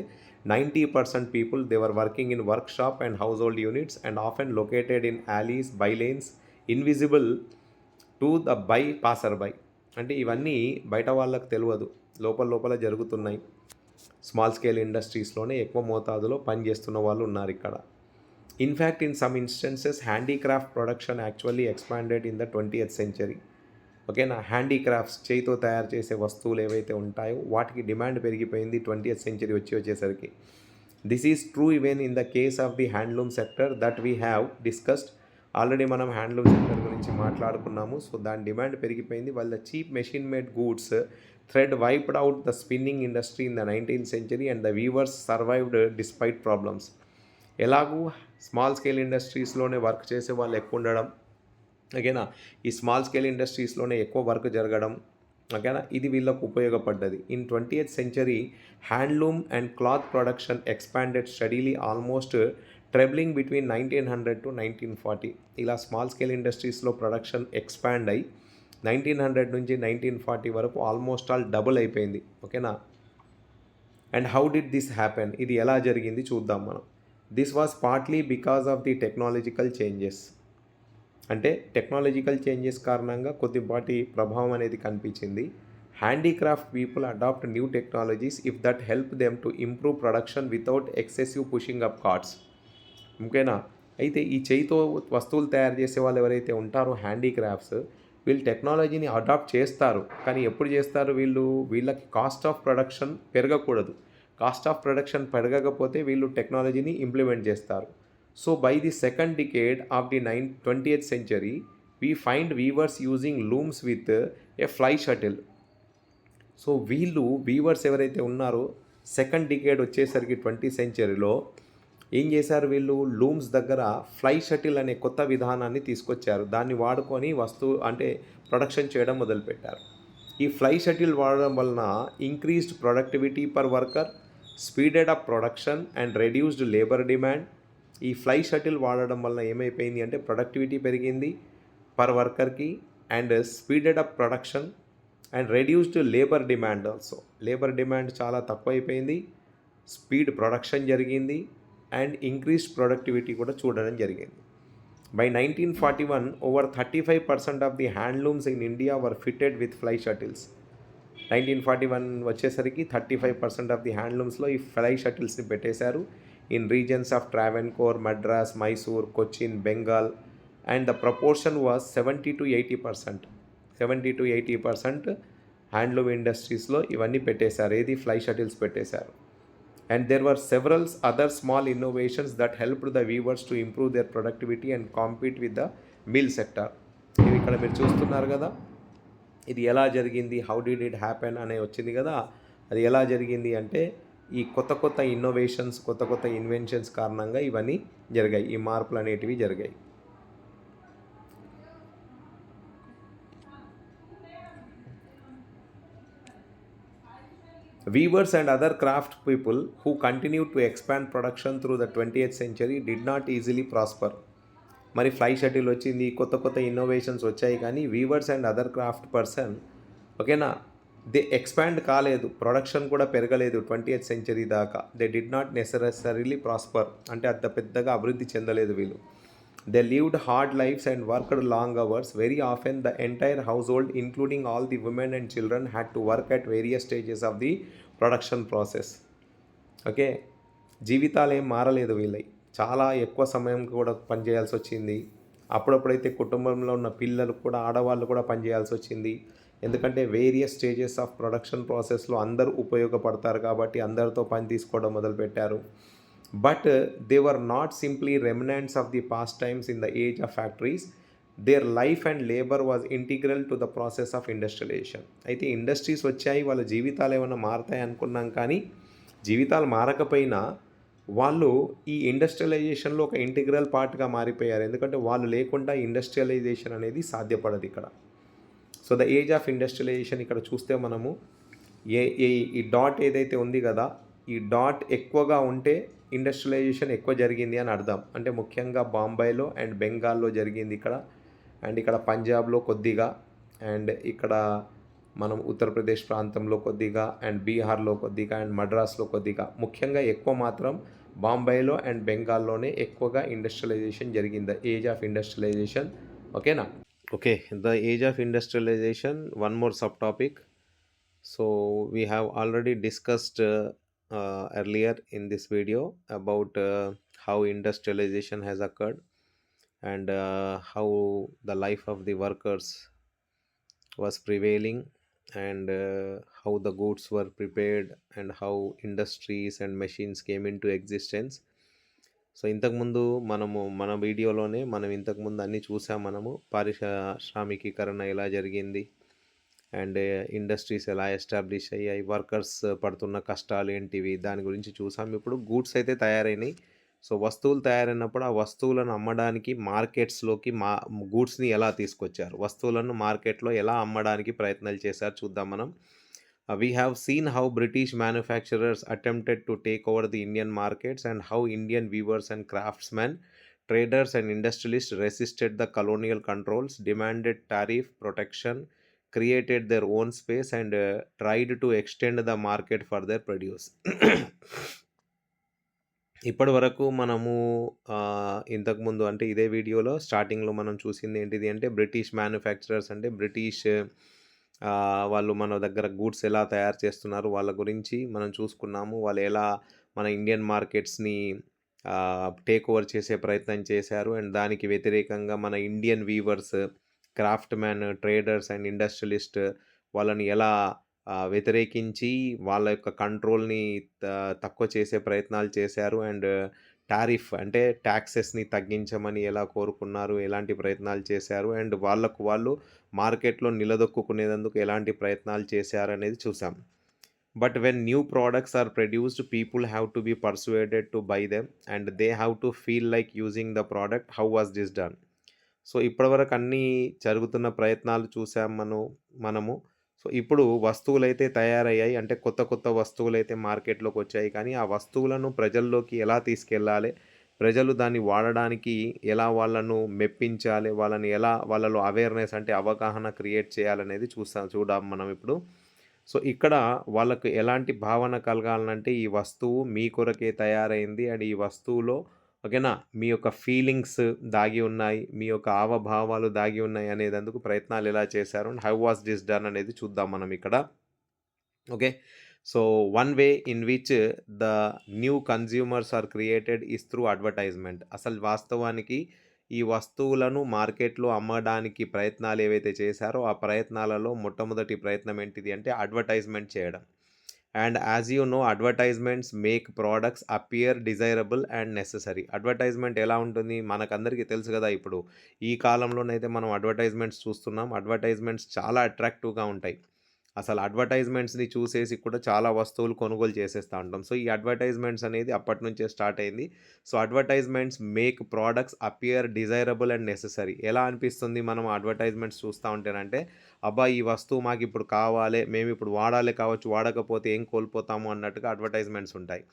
90% people they were working in work shop and house hold units and often located in alley's, bylanes, invisible to the passer by. అంటే ఇవన్నీ బయట వాళ్ళకు తెలియదు, లోపల జరుగుతున్నాయి. స్మాల్ స్కేల్ ఇండస్ట్రీస్లోనే ఎక్కువ మోతాదులో పనిచేస్తున్న వాళ్ళు ఉన్నారు ఇక్కడ. In fact in some instances handicraft production actually expanded in the 20th century. ఓకేనా, హ్యాండీక్రాఫ్ట్స్, చేయితో తయారు చేసే వస్తువులు ఏవైతే ఉంటాయో వాటికి డిమాండ్ పెరిగిపోయింది 20th century వచ్చేసరికి. This is true even in the case of the handloom sector that we have discussed. Already మనం హ్యాండ్లూమ్ సెక్టర్ గురించి మాట్లాడుకున్నాము. సో దాని డిమాండ్ పెరిగిపోయింది. వాళ్ళ cheap machine made goods thread wiped out the spinning industry in the 19th century and the weavers survived despite problems. ఎలాగూ small scale ఇండస్ట్రీస్లోనే work చేసే వాళ్ళు ఎక్కువ ఉండడం, ఓకేనా, ఈ స్మాల్ స్కేల్ ఇండస్ట్రీస్లోనే ఎక్కువ వర్క్ జరగడం, ఓకేనా, ఇది వీళ్ళకు ఉపయోగపడ్డది. In 20th century handloom and cloth production expanded steadily, almost trebling between 1900 to 1940. ఇలా స్మాల్ స్కేల్ ఇండస్ట్రీస్లో ప్రొడక్షన్ ఎక్స్పాండ్ అయ్యి 1900 నుంచి 1940 వరకు ఆల్మోస్ట్ ఆల్ డబుల్ అయిపోయింది. ఓకేనా. And how did this happen, ఇది ఎలా జరిగింది చూద్దాం మనం. This was partly because of the technological changes. అంటే టెక్నాలజికల్ చేంజెస్ కారణంగా కొద్దిపాటి ప్రభావం అనేది కనిపించింది. Handicraft people adopt new technologies if that help them to improve production without excessive pushing up costs. ఓకేనా. అయితే ఈ చేయితో వస్తువులు తయారు చేసే వాళ్ళు ఎవరైతే ఉంటారో హ్యాండీక్రాఫ్ట్స్, వీళ్ళు టెక్నాలజీని అడాప్ట్ చేస్తారు. కానీ ఎప్పుడు చేస్తారు, వీళ్ళకి కాస్ట్ ఆఫ్ ప్రొడక్షన్ పెరగకూడదు. కాస్ట్ ఆఫ్ ప్రొడక్షన్ పెరగకపోతే వీళ్ళు టెక్నాలజీని ఇంప్లిమెంట్ చేస్తారు. So by the second decade of the 20th century we find weavers using looms with a fly shuttle. So weavers ఎవరైతే ఉన్నారో సెకండ్ డికేడ్ వచ్చేసరికి 20th centuryలో ఏం చేశారు, వీళ్ళు లూమ్స్ దగ్గర ఫ్లై షటిల్ అనే కొత్త విధానాన్ని తీసుకొచ్చారు. దాన్ని వాడుకొని ప్రొడక్షన్ చేయడం మొదలుపెట్టారు. ఈ ఫ్లై షటిల్ వాడడం వలన increased productivity per worker, speeded up production and reduced labour demand. ఈ ఫ్లై షటిల్ వాడడం వలన ఏమైపోయింది అంటే ప్రొడక్టివిటీ పెరిగింది పర్ వర్కర్కి, and speeded up production and reduced labour demand also. Labour demand చాలా తక్కువైపోయింది, స్పీడ్ ప్రొడక్షన్ జరిగింది, అండ్ ఇంక్రీస్డ్ ప్రొడక్టివిటీ కూడా చూడడం జరిగింది. By 1941 over 35% of the handlooms in India were fitted with fly shuttles. 1941 వచ్చేసరికి 35% ఆఫ్ ది హ్యాండ్లూమ్స్లో ఈ fly షటిల్స్ని పెట్టేశారు. In regions of Travancore, Madras, Mysore, Cochin, Bengal, and the proportion was 70 to 80%. 70 to 80% handloom ఇండస్ట్రీస్లో ఇవన్నీ పెట్టేశారు. ఏది, ఫ్లై షటిల్స్ పెట్టేశారు. And there were several other small innovations that helped the weavers to improve their productivity and compete with the mill sector. ఇది ఇక్కడ మీరు చూస్తున్నారు కదా, ఇది ఎలా జరిగింది, హౌ డిడ్ ఇట్ హ్యాపెన్ అనే వచ్చింది కదా. అది ఎలా జరిగింది అంటే ఈ కొత్త ఇన్నోవేషన్స్, కొత్త ఇన్వెన్షన్స్ కారణంగా ఇవన్నీ జరిగాయి, ఈ మార్పులు అనేటివి జరిగాయి. Weavers and other craft people who continued to expand production through the 20th century did not easily prosper. మరి ఫ్లై షటిల్ వచ్చింది, కొత్త ఇన్నోవేషన్స్ వచ్చాయి, కానీ weavers and other craft person, ఓకేనా, దే ఎక్స్పాండ్ కాలేదు, ప్రొడక్షన్ కూడా పెరగలేదు 20th century దాకా. They did not necessarily prosper, అంటే అంత పెద్దగా అభివృద్ధి చెందలేదు వీళ్ళు. They lived hard lives and worked long hours. Very often the entire household, including all the women and children, had to work at various stages of the production process. Okay, జీవితాలు ఏం మారలేదు వీళ్ళవి, చాలా ఎక్కువ సమయం కూడా పనిచేయాల్సి వచ్చింది. అప్పుడప్పుడైతే కుటుంబంలో ఉన్న పిల్లలు కూడా, ఆడవాళ్ళు కూడా పనిచేయాల్సి వచ్చింది. ఎందుకంటే వేరియస్ స్టేజెస్ ఆఫ్ ప్రొడక్షన్ ప్రాసెస్లో అందరూ ఉపయోగపడతారు కాబట్టి అందరితో పని తీసుకోవడం మొదలుపెట్టారు. But they were not simply remnants of the past times in the age of factories. Their life and labour was integral to the process of industrialisation. అయితే ఇండస్ట్రీస్ వచ్చాయి, వాళ్ళ జీవితాలు ఏమైనా మారతాయి అనుకున్నాం, కానీ జీవితాలు మారకపోయినా వాళ్ళు ఈ ఇండస్ట్రియలైజేషన్లో ఒక ఇంటిగ్రల్ పార్ట్గా మారిపోయారు. ఎందుకంటే వాళ్ళు లేకుండా ఇండస్ట్రియలైజేషన్ అనేది సాధ్యపడదు ఇక్కడ. So the age of industrialisation ఇక్కడ చూస్తే మనము ఈ డాట్ ఏదైతే ఉంది కదా, ఈ డాట్ ఎక్కువగా ఉంటే ఇండస్ట్రియలైజేషన్ ఎక్కువ జరిగింది అని అర్థం. అంటే ముఖ్యంగా బాంబేలో అండ్ బెంగాల్లో జరిగింది ఇక్కడ, అండ్ ఇక్కడ పంజాబ్లో కొద్దిగా, అండ్ ఇక్కడ మనం ఉత్తరప్రదేశ్ ప్రాంతంలో కొద్దిగా, అండ్ బీహార్లో కొద్దిగా, అండ్ మద్రాస్లో కొద్దిగా. ముఖ్యంగా ఎక్కువ మాత్రం బాంబేలో అండ్ బెంగాల్లోనే ఎక్కువగా ఇండస్ట్రియలైజేషన్ జరిగింది. The age of industrialisation. ఓకేనా? Okay, the age of industrialisation, one more sub topic. So we have already discussed earlier in this video about how industrialization has occurred, and how the life of the workers was prevailing, and how the goods were prepared, and how industries and machines came into existence. So ఇంతకుముందు మన వీడియోలోనే మనం ఇంతకుముందు అన్నీ చూసాం. మనము పారిశ్రామికీకరణ ఎలా జరిగింది, అండ్ ఇండస్ట్రీస్ ఎలా ఎస్టాబ్లిష్ అయ్యాయి, వర్కర్స్ పడుతున్న కష్టాలు ఏంటివి, దాని గురించి చూసాం. ఇప్పుడు గూడ్స్ అయితే తయారైనాయి. సో వస్తువులు తయారైనప్పుడు ఆ వస్తువులను అమ్మడానికి మార్కెట్స్లోకి గూడ్స్ని ఎలా తీసుకొచ్చారు, వస్తువులను మార్కెట్లో ఎలా అమ్మడానికి ప్రయత్నాలు చేశారు చూద్దాం మనం. We have seen how British manufacturers attempted to take over the Indian markets, and how Indian weavers and craftsmen, traders and industrialists resisted the colonial controls, demanded tariff protection, created their own space, and tried to extend the market for their produce. ఇప్పటి వరకు మనము ఇంతకుముందు అంటే ఇదే వీడియోలో స్టార్టింగ్లో మనం చూసింది ఏంటిది అంటే బ్రిటిష్ మ్యానుఫ్యాక్చరర్స్, అంటే బ్రిటిష్ వాళ్ళు మన దగ్గర గూడ్స్ ఎలా తయారు చేస్తున్నారు వాళ్ళ గురించి మనం చూసుకున్నాము. వాళ్ళు ఎలా మన ఇండియన్ మార్కెట్స్ని టేక్ ఓవర్ చేసే ప్రయత్నం చేశారు, అండ్ దానికి వ్యతిరేకంగా మన Indian weavers, craft man, traders and industrialist వాళ్ళని ఎలా వ్యతిరేకించి వాళ్ళ యొక్క కంట్రోల్ని తక్కువ చేసే ప్రయత్నాలు చేశారు, అండ్ టారిఫ్ అంటే ట్యాక్సెస్ని తగ్గించమని ఎలా కోరుకున్నారు, ఎలాంటి ప్రయత్నాలు చేశారు, అండ్ వాళ్ళు మార్కెట్లో నిలదొక్కునేందుకు ఎలాంటి ప్రయత్నాలు చేశారు అనేది చూసాం. But when new products are produced, people have to be persuaded to buy them, and they have to feel like using the product. How was this done? So ఇప్పటివరకు అన్నీ జరుగుతున్న ప్రయత్నాలు చూసాం మనము. సో ఇప్పుడు వస్తువులైతే తయారయ్యాయి, అంటే కొత్త వస్తువులైతే మార్కెట్లోకి వచ్చాయి, కానీ ఆ వస్తువులను ప్రజల్లోకి ఎలా తీసుకెళ్ళాలి, ప్రజలు దాన్ని వాడడానికి ఎలా వాళ్ళను మెప్పించాలి, వాళ్ళని ఎలా వాళ్ళలో అవేర్నెస్ అంటే అవగాహన క్రియేట్ చేయాలనేది చూడాం మనం ఇప్పుడు. సో ఇక్కడ వాళ్ళకు ఎలాంటి భావన కలగాలంటే ఈ వస్తువు మీ కొరకే తయారైంది, అండ్ ఈ వస్తువులో ఓకేనా మీ యొక్క ఫీలింగ్స్ దాగి ఉన్నాయి, మీ యొక్క హావభావాలు దాగి ఉన్నాయి అనేందుకు ప్రయత్నాలు ఎలా చేశారు, and how was this done అనేది చూద్దాం మనం ఇక్కడ. Okay, so one way in which the new consumers are created is through advertisement. అసలు వాస్తవానికి ఈ వస్తువులను మార్కెట్లో అమ్మడానికి ప్రయత్నాలు ఏవైతే చేశారో ఆ ప్రయత్నాలలో మొట్టమొదటి ప్రయత్నం ఏంటిది అంటే అడ్వర్టైజ్మెంట్ చేయడం. And as you know, advertisements make products appear desirable and necessary. Advertisement ఎలా ఉంటుంది మనకందరికీ తెలుసు కదా. ఇప్పుడు ఈ కాలంలోనైతే మనం అడ్వర్టైజ్మెంట్స్ చూస్తున్నాం. అడ్వర్టైజ్మెంట్స్ చాలా అట్రాక్టివ్గా ఉంటాయి. అసలు అడ్వర్టైజ్మెంట్స్ని చూసేసి కూడా చాలా వస్తువులు కొనుగోలు చేసేస్తూ ఉంటాం. సో ఈ అడ్వర్టైజ్మెంట్స్ అనేది అప్పటి నుంచే స్టార్ట్ అయింది. So advertisements make products appear desirable and necessary. ఎలా అనిపిస్తుంది మనం అడ్వర్టైజ్మెంట్స్ చూస్తూ ఉంటేనంటే, అబ్బా ఈ వస్తువు మాకు ఇప్పుడు కావాలి, మేము ఇప్పుడు వాడాలి కావచ్చు, వాడకపోతే ఏం కోల్పోతాము అన్నట్టుగా అడ్వర్టైజ్మెంట్స్ ఉంటాయి.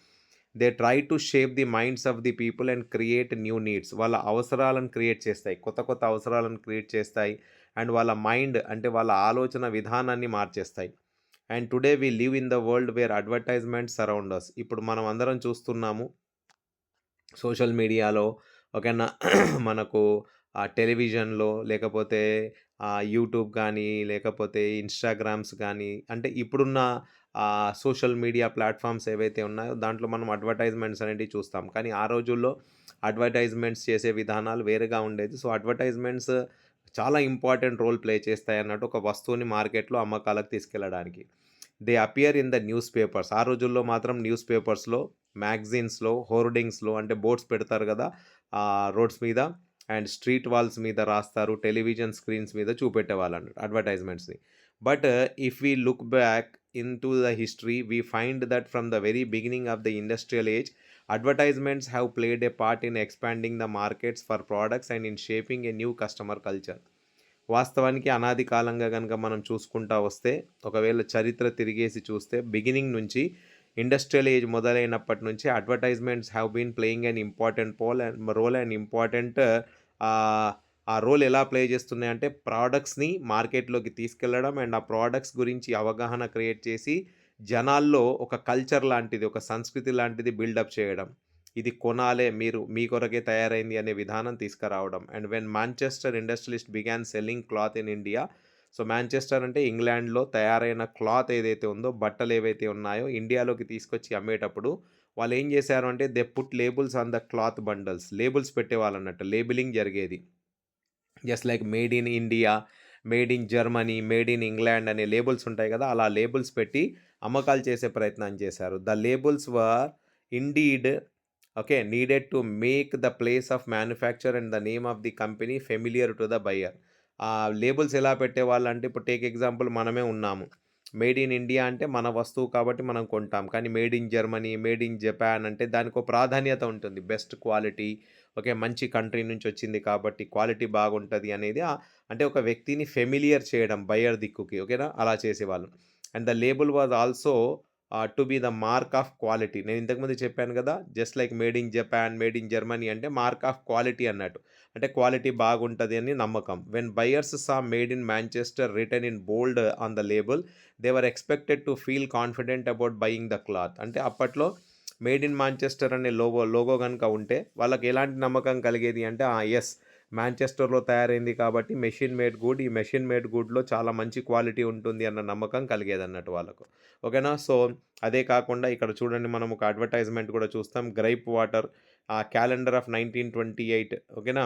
They try to shape the minds of the people and create new needs. వాళ్ళ అవసరాలను క్రియేట్ చేస్తాయి, కొత్త అవసరాలను క్రియేట్ చేస్తాయి, అండ్ వాళ్ళ మైండ్ అంటే వాళ్ళ ఆలోచన విధానాన్ని మార్చేస్తాయి. And today we live in the world where advertisements surround us. ఇప్పుడు మనం అందరం చూస్తున్నాము సోషల్ మీడియాలో, ఓకేనా, మనకు టెలివిజన్లో, లేకపోతే యూట్యూబ్ కానీ, లేకపోతే ఇన్స్టాగ్రామ్స్ కానీ, అంటే ఇప్పుడున్న సోషల్ మీడియా ప్లాట్ఫామ్స్ ఏవైతే ఉన్నాయో దాంట్లో మనం అడ్వర్టైజ్మెంట్స్ అనేటివి చూస్తాం. కానీ ఆ రోజుల్లో అడ్వర్టైజ్మెంట్స్ చేసే విధానాలు వేరేగా ఉండేది. సో అడ్వర్టైజ్మెంట్స్ చాలా ఇంపార్టెంట్ రోల్ ప్లే చేస్తాయన్నట్టు ఒక వస్తువుని మార్కెట్‌లో అమ్మకాలకు తీసుకెళ్ళడానికి. They appear in the news papers. ఆ రోజుల్లో మాత్రం న్యూస్ పేపర్స్‌లో, మ్యాగజైన్స్‌లో, హోర్డింగ్స్‌లో అంటే బోర్డ్స్ పెడతారు గదా! రోడ్స్ మీద అండ్ స్ట్రీట్ వాల్స్ మీద రాస్తారు. టెలివిజన్ స్క్రీన్స్ మీద చూపెట్టేవాళ్ళన్నట్టు అడ్వర్టైజ్‌మెంట్స్‌ని. But if we look back into the history, we find that from the very beginning of the industrial age, advertisements have played a part in expanding the markets for products and in shaping a new customer culture. వాస్తవానికి అనాది కాలంగా గనుక మనం చూసుకుంటా వస్తే, ఒకవేళ చరిత్ర తిరిగేసి చూస్తే బిగినింగ్ నుంచి ఇండస్ట్రియల్ ఏజ్ మొదలైనప్పటి నుంచి advertisements have been playing an important role and important ఆ రోల్ ఎలా ప్లే చేస్తున్నాయంటే ప్రోడక్ట్స్‌ని మార్కెట్‌లోకి తీసుకెళ్లడం అండ్ ఆ ప్రోడక్ట్స్ గురించి అవగాహన క్రియేట్ చేసి జనాల్లో ఒక కల్చర్ లాంటిది, ఒక సంస్కృతి లాంటిది బిల్డప్ చేయడం. ఇది కొనాలే, మీరు మీ కొరకే తయారైంది అనే విధానం తీసుకురావడం. And when Manchester industrialist began selling cloth in India. So, Manchester అంటే ఇంగ్లాండ్‌లో తయారైన క్లాత్ ఏదైతే ఉందో, బట్టలు ఏవైతే ఉన్నాయో ఇండియాలోకి తీసుకొచ్చి అమ్మేటప్పుడు వాళ్ళేం చేశారు అంటే they put labels on the cloth bundles. Labels పెట్టేవాళ్ళన్నట్టు. లేబెలింగ్ జరిగేది. Just like made in India, made in Germany, made in England అనే లేబుల్స్ ఉంటాయి కదా! అలా లేబుల్స్ పెట్టి అమ్మకాలు చేసే ప్రయత్నం చేశారు. The labels were indeed needed to make the place of manufacture and the name of the company familiar to the buyer. ఆ లేబుల్స్ ఎలా పెట్టేవాళ్ళంటే ఇప్పుడు టేక్ ఎగ్జాంపుల్ మనమే ఉన్నాము. మేడ్ ఇన్ ఇండియా అంటే మన వస్తువు కాబట్టి మనం కొంటాం. కానీ made in Germany, made in Japan అంటే దానికో ప్రాధాన్యత ఉంటుంది. బెస్ట్ క్వాలిటీ, మంచి కంట్రీ నుంచి వచ్చింది కాబట్టి క్వాలిటీ బాగుంటది అనేది అంటే ఒక వ్యక్తిని ఫెమిలియర్ చేయడం బయ్యర్ దిక్కుకి. ఓకేనా? అలా చేసేవాళ్ళు. And the label was also to be the mark of quality. నేను ఇంతకుముందు చెప్పాను కదా! Just like made in Japan, made in Germany అంటే మార్క్ ఆఫ్ క్వాలిటీ అన్నట్టు. అంటే క్వాలిటీ బాగుంటది అని నమ్మకం. When buyers saw made in Manchester written in bold on the label, they were expected to feel confident about buying the cloth. అంటే అప్పట్లో made in Manchester అనే logo గనుక ఉంటే వాళ్ళకి ఎలాంటి నమ్మకం కలిగేది అంటే యెస్, మాంచెస్టర్‌లో తయారైంది కాబట్టి మెషిన్ మేడ్ గుడ్. ఈ మెషిన్ మేడ్ గుడ్‌లో చాలా మంచి క్వాలిటీ ఉంటుంది అన్న నమ్మకం కలిగేదన్నట్టు వాళ్ళకు. ఓకేనా? సో, అదే కాకుండా ఇక్కడ చూడండి మనం ఒక అడ్వర్టైజ్‌మెంట్ కూడా చూస్తాం. Gripe water calendar of 1928. ఓకేనా?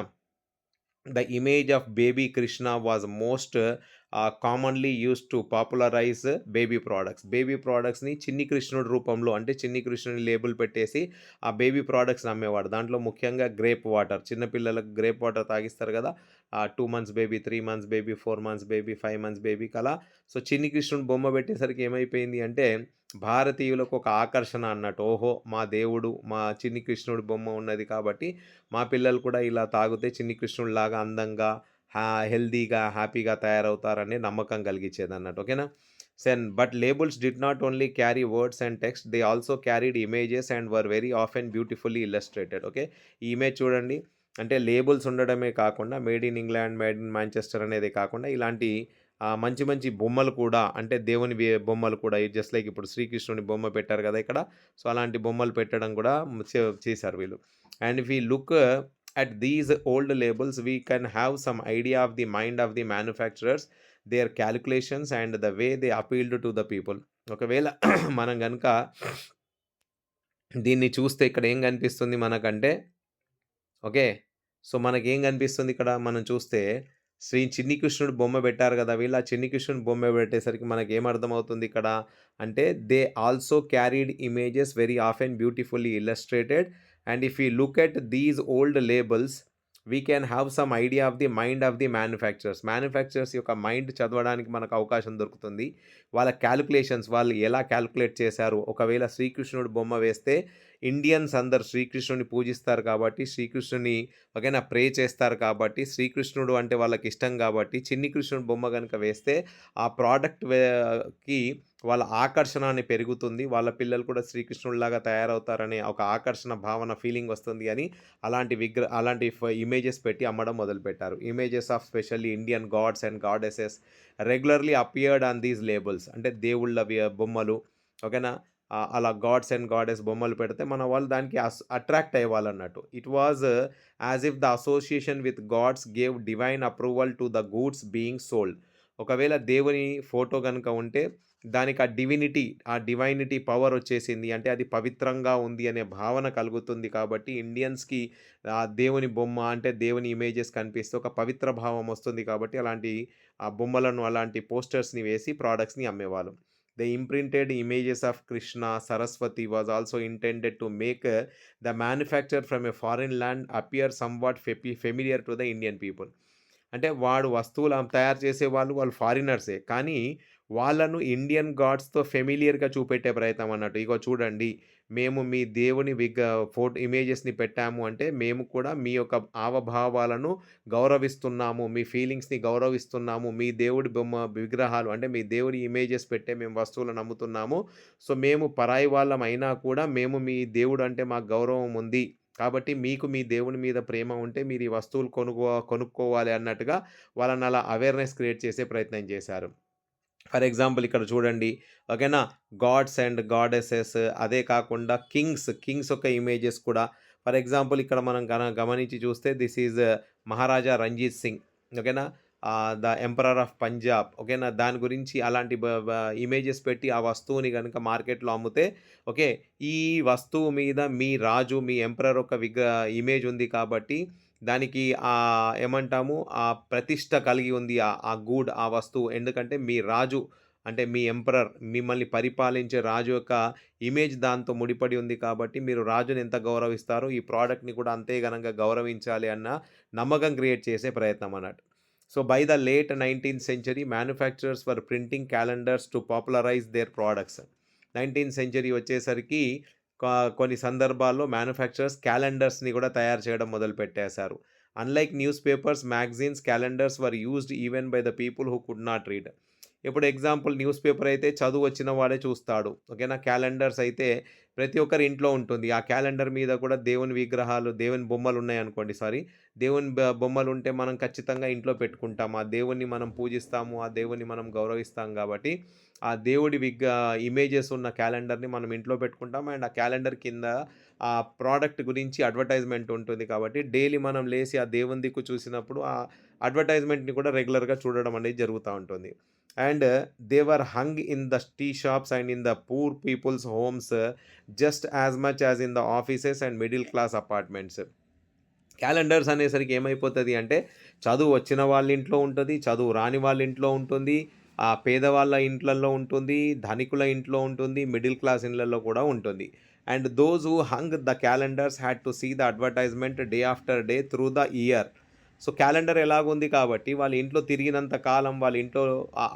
The image of baby Krishna was most commonly used to popularize baby products. Baby ప్రొడక్ట్స్‌ని చిన్ని కృష్ణుడి రూపంలో అంటే చిన్ని కృష్ణుడి లేబుల్ పెట్టేసి ఆ బేబీ ప్రొడక్ట్స్‌ని అమ్మేవాడు. దాంట్లో ముఖ్యంగా గ్రేప్ వాటర్. చిన్న పిల్లలకు గ్రేప్ వాటర్ తాగిస్తారు గదా! 2 months baby, 3 months baby, 4 months baby, 5 months బేబీకి అలా. సో, చిన్ని కృష్ణుడి బొమ్మ పెట్టేసరికి ఏమైపోయింది అంటే భారతీయులకు ఒక ఆకర్షణ అన్నట్టు. ఓహో! మా దేవుడు, మా చిన్ని కృష్ణుడి బొమ్మ ఉన్నది కాబట్టి మా పిల్లలు కూడా ఇలా తాగితే చిన్ని కృష్ణుడిలాగా అందంగా, హెల్తీగా, హ్యాపీగా తయారవుతారనే నమ్మకం కలిగించేదన్నట్టు. ఓకేనా? But labels did not only carry words and text, they also carried images and were very often beautifully illustrated. Okay. ఈ ఇమేజ్ చూడండి. అంటే లేబుల్స్ ఉండడమే కాకుండా made in England, made in Manchester అనేదే కాకుండా ఇలాంటి మంచి మంచి బొమ్మలు కూడా అంటే దేవుని బొమ్మలు కూడా జస్ట్ లైక్ ఇప్పుడు శ్రీకృష్ణుని బొమ్మ పెట్టారు కదా ఇక్కడ. సో, అలాంటి బొమ్మలు పెట్టడం కూడా చేశారు వీళ్ళు. And if we look at these old labels, we can have some idea of the mind of the manufacturers, their calculations and the way they appealed to the people. ఒకవేళ మనం గనుక దీన్ని చూస్తే ఇక్కడ ఏం కనిపిస్తుంది మనకంటే ఓకే. సో, మనకేం కనిపిస్తుంది ఇక్కడ మనం చూస్తే చిన్ని కృష్ణుడు బొమ్మ పెట్టారు కదా! వీళ్ళు ఆ చిన్ని కృష్ణుడి బొమ్మ పెట్టేసరికి మనకేమర్థమవుతుంది ఇక్కడ అంటే they also carried images very often beautifully illustrated. And if you look at these old labels, we can have some idea of the mind of the manufacturers. Manufacturers యొక్క మైండ్ చదవడానికి మనకు అవకాశం దొరుకుతుంది. వాళ్ళ క్యాలిక్యులేషన్స్ వాళ్ళు ఎలా క్యాలిక్యులేట్ చేశారు. ఒకవేళ శ్రీకృష్ణుడు బొమ్మ వేస్తే ఇండియన్స్ అందరూ శ్రీకృష్ణుడిని పూజిస్తారు కాబట్టి శ్రీకృష్ణుని ప్రే చేస్తారు కాబట్టి శ్రీకృష్ణుడు అంటే వాళ్ళకిష్టం కాబట్టి చిన్ని కృష్ణుడి బొమ్మ గనుక వేస్తే ఆ ప్రోడక్ట్ కి వాళ్ళ ఆకర్షణ అని పెరుగుతుంది. వాళ్ళ పిల్లలు కూడా శ్రీకృష్ణుడిలాగా తయారవుతారనే ఒక ఆకర్షణ భావన ఫీలింగ్ వస్తుంది అని అలాంటి ఇమేజెస్ పెట్టి అమ్మడం మొదలుపెట్టారు. Images of specially Indian gods and goddesses regularly appeared on these labels. అంటే దేవుళ్ళ బొమ్మలు. ఓకేనా? అలా గాడ్స్ అండ్ గాడెస్ బొమ్మలు పెడితే మన వాళ్ళు దానికి అట్రాక్ట్ అయ్యేవాళ్ళన్నట్టు. It was as if the association with gods gave divine approval to the goods being sold. ఒకవేళ దేవుని ఫోటో గనుక ఉంటే దానికి ఆ డివైనిటీ పవర్ వచ్చేసింది. అంటే అది పవిత్రంగా ఉంది అనే భావన కలుగుతుంది కాబట్టి ఇండియన్స్‌కి దేవుని బొమ్మ అంటే దేవుని ఇమేజెస్ కనిపిస్తే ఒక పవిత్ర భావం వస్తుంది కాబట్టి అలాంటి బొమ్మలను అలాంటి పోస్టర్స్‌ని వేసి ప్రొడక్ట్స్‌ని అమ్మేవాళ్ళు. The imprinted images of Krishna, Saraswati was also intended to make the manufacture from a foreign land appear somewhat familiar to the Indian people. అంటే వాడు వస్తువులు తయారు చేసేవాళ్ళు వాళ్ళు ఫారినర్సే. కానీ వాళ్ళను ఇండియన్ గాడ్స్‌తో ఫెమిలియర్‌గా చూపెట్టే ప్రయత్నం అన్నట్టు. ఇగో చూడండి మేము మీ దేవుని ఇమేజెస్‌ని పెట్టాము అంటే మేము కూడా మీ యొక్క హావభావాలను గౌరవిస్తున్నాము. మీ ఫీలింగ్స్‌ని గౌరవిస్తున్నాము. మీ దేవుడి బొమ్మ విగ్రహాలు అంటే మీ దేవుడి ఇమేజెస్ పెట్టే మేము వస్తువులను అమ్ముతున్నాము. సో మేము పరాయి వాళ్ళం అయినా కూడా మేము మీ దేవుడు అంటే మాకు గౌరవం ఉంది. కాబట్టి మీకు మీ దేవుని మీద ప్రేమ ఉంటే మీరు ఈ వస్తువులు కొనుక్కోవాలి అన్నట్టుగా వాళ్ళని అలా అవేర్‌నెస్ క్రియేట్ చేసే ప్రయత్నం చేశారు. ఫర్ ఎగ్జాంపుల్ ఇక్కడ చూడండి. ఓకేనా. గాడ్స్ అండ్ గాడెసెస్ అదే కాకుండా కింగ్స్ యొక్క ఇమేజెస్ కూడా ఫర్ ఎగ్జాంపుల్ ఇక్కడ మనం గమనించి చూస్తే దిస్ ఈజ్ మహారాజా రంజిత్ సింగ్. ఓకేనా. The emperor of Punjab. ఓకేనా. దాని గురించి అలాంటి బ బ ఇమేజెస్ పెట్టి ఆ వస్తువుని గనుక మార్కెట్‌లో అమ్మితే ఓకే. ఈ వస్తువు మీద మీ రాజు, మీ ఎంపరర్ యొక్క ఇమేజ్ ఉంది కాబట్టి దానికి ఏమంటాము ప్రతిష్ట కలిగి ఉంది ఆ వస్తువు. ఎందుకంటే మీ రాజు అంటే మీ ఎంపరర్ మిమ్మల్ని పరిపాలించే రాజు యొక్క ఇమేజ్ దాంతో ముడిపడి ఉంది కాబట్టి మీరు రాజుని ఎంత గౌరవిస్తారో ఈ ప్రోడక్ట్‌ని కూడా అంతే ఘనంగా గౌరవించాలి అన్న నమ్మకం క్రియేట్ చేసే ప్రయత్నం అన్నట్టు. So by the late 19th century manufacturers were printing calendars to popularise their products. 19th century వచ్చేసరికి కొన్ని సందర్భాల్లో మ్యానుఫ్యాక్చరర్స్ క్యాలెండర్స్‌ని కూడా తయారు చేయడం మొదలుపెట్టేశారు. Unlike newspapers, magazines, calendars were used even by the people who could not read. ఇప్పుడు example newspaper అయితే చదువు వచ్చిన వాడే చూస్తాడు. ఓకేనా. క్యాలెండర్స్ అయితే ప్రతి ఒక్కరి ఇంట్లో ఉంటుంది. ఆ క్యాలెండర్ మీద కూడా దేవుని విగ్రహాలు, దేవుని బొమ్మలు ఉన్నాయనుకోండి సారీ. దేవుని బొమ్మలు ఉంటే మనం ఖచ్చితంగా ఇంట్లో పెట్టుకుంటాం. ఆ దేవుడిని మనం పూజిస్తాము. ఆ దేవుడిని మనం గౌరవిస్తాం కాబట్టి ఆ దేవుడి ఇమేజెస్ ఉన్న క్యాలెండర్‌ని మనం ఇంట్లో పెట్టుకుంటాం. అండ్ ఆ క్యాలెండర్ కింద ఆ ప్రోడక్ట్ గురించి అడ్వర్టైజ్‌మెంట్ ఉంటుంది కాబట్టి డైలీ మనం లేసి ఆ దేవుని దిక్కు చూసినప్పుడు ఆ అడ్వర్టైజ్‌మెంట్‌ని కూడా రెగ్యులర్‌గా చూడడం అనేది జరుగుతా ఉంటుంది. And they were hung in the tea shops and in the poor people's homes just as much as in the offices and middle class apartments. Calendars అనేసరికి ఏమైపోతది అంటే చదువు వచ్చిన వాళ్ళ ఇంట్లో ఉంటది. చదువు రాని వాళ్ళ ఇంట్లో ఉంటుంది. పేదవాళ్ళ ఇంట్లల్లో ఉంటుంది. ధనికుల ఇంట్లో ఉంటుంది. మిడిల్ క్లాస్ ఇళ్ళల్లో కూడా ఉంటుంది. And those who hung the calendars had to see the advertisement day after day through the year. So calendar ఎలాగుంది కాబట్టి వాళ్ళ ఇంట్లో తిరిగినంత కాలం వాళ్ళ ఇంట్లో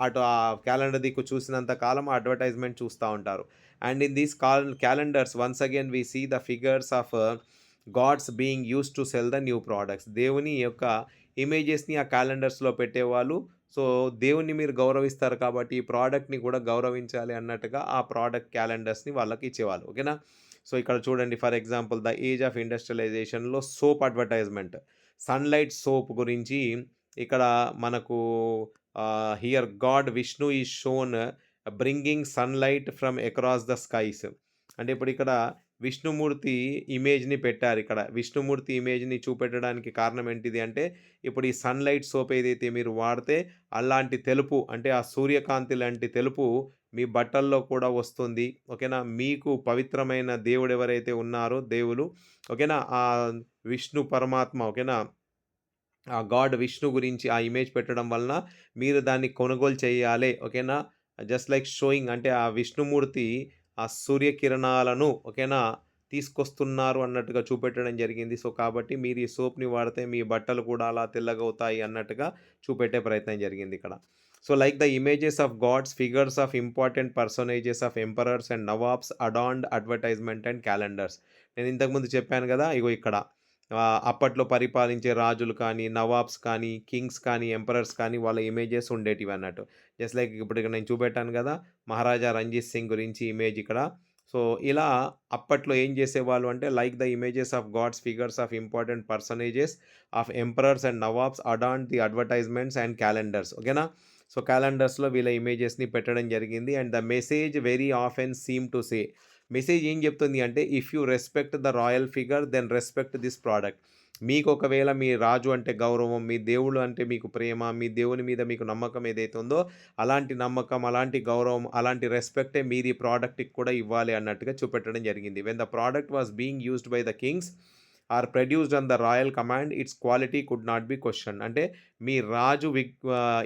అటు ఆ క్యాలెండర్ దిక్కు చూసినంత కాలం ఆ అడ్వర్టైజ్‌మెంట్ చూస్తా ఉంటారు. And in these calendars once again we see the figures of gods being used to sell the new products. దేవుని యొక్క ఇమేజెస్‌ని ఆ క్యాలెండర్స్‌లో పెట్టేవాళ్ళు. సో దేవుణ్ణి మీరు గౌరవిస్తారు కాబట్టి ఈ ప్రోడక్ట్‌ని కూడా గౌరవించాలి అన్నట్టుగా ఆ ప్రోడక్ట్ క్యాలెండర్స్‌ని వాళ్ళకి ఇచ్చేవాళ్ళు. ఓకేనా. సో ఇక్కడ చూడండి for example the age of ఇండస్ట్రియలైజేషన్‌లో సోప్ అడ్వర్టైజ్‌మెంట్. సన్‌లైట్ సోప్ గురించి ఇక్కడ మనకు here god Vishnu is shown bringing Sunlight from across the skies. అంటే ఇప్పుడు ఇక్కడ విష్ణుమూర్తి ఇమేజ్‌ని పెట్టారిక్కడ. విష్ణుమూర్తి ఇమేజ్‌ని చూపెట్టడానికి కారణం ఏంటిది అంటే, ఇప్పుడు ఈ సన్‌లైట్ సోప్ ఏదైతే మీరు వాడితే అలాంటి తెలుపు అంటే ఆ సూర్యకాంతి లాంటి తెలుపు మీ బట్టల్లో కూడా వస్తుంది. ఓకేనా. మీకు పవిత్రమైన దేవుడెవరైతే ఉన్నారో దేవులు ఓకేనా. విష్ణు పరమాత్మ ఓకేనా. ఆ గాడ్ విష్ణు గురించి ఆ ఇమేజ్ పెట్టడం వలన మీరు దాన్ని కొనుగోలు చేయాలి. ఓకేనా. జస్ట్ లైక్ షోయింగ్ అంటే ఆ విష్ణుమూర్తి ఆ సూర్యకిరణాలను ఓకేనా తీసుకొస్తున్నారు అన్నట్టుగా చూపెట్టడం జరిగింది. సో, కాబట్టి మీరు ఈ సోప్‌ని వాడితే మీ బట్టలు కూడా అలా తెల్లగవుతాయి అన్నట్టుగా చూపెట్టే ప్రయత్నం జరిగిందిక్కడ. So, like the images of gods, figures of important personages of emperors and nawabs adorned advertisement and calendars. నేను ఇంతకుముందు చెప్పాను గదా. ఇగో ఇక్కడ అప్పట్లో పరిపాలించే రాజులు కానీ, నవాబ్స్ కానీ, కింగ్స్ కానీ, ఎంపరర్స్ కానీ వాళ్ళ ఇమేజెస్ ఉండేటివన్నట్టు. జస్ట్ లైక్ ఇప్పుడు ఇక్కడ నేను చూపెట్టాను గదా. మహారాజా రంజిత్ సింగ్ గురించి ఇమేజ్ ఇక్కడ. సో, ఇలా అప్పట్లో ఏం జేసేవాళ్ళు అంటే like the images of gods, figures of important personages of emperors and nawabs adorned the advertisements and calendars. ఓకేనా. సో, క్యాలెండర్స్‌లో వీళ్ళ ఇమేజెస్‌ని పెట్టడం జరిగింది. And the message very often seem to say message ఏం చెప్తుంది అంటే, if you respect the royal figure then respect this product. మీకు ఒకవేళ మీ రాజు అంటే గౌరవం, మీ దేవుడు అంటే మీకు ప్రేమ, మీ దేవుని మీద మీకు నమ్మకం ఏదైతే ఉందో, అలాంటి నమ్మకం, అలాంటి గౌరవం, అలాంటి రెస్పెక్టే మీరు ఈ ప్రోడక్ట్‌కి కూడా ఇవ్వాలి అన్నట్టుగా చూపెట్టడం జరిగింది. When the product was being used by the kings or produced on the royal command its quality could not be questioned. అంటే మీ రాజు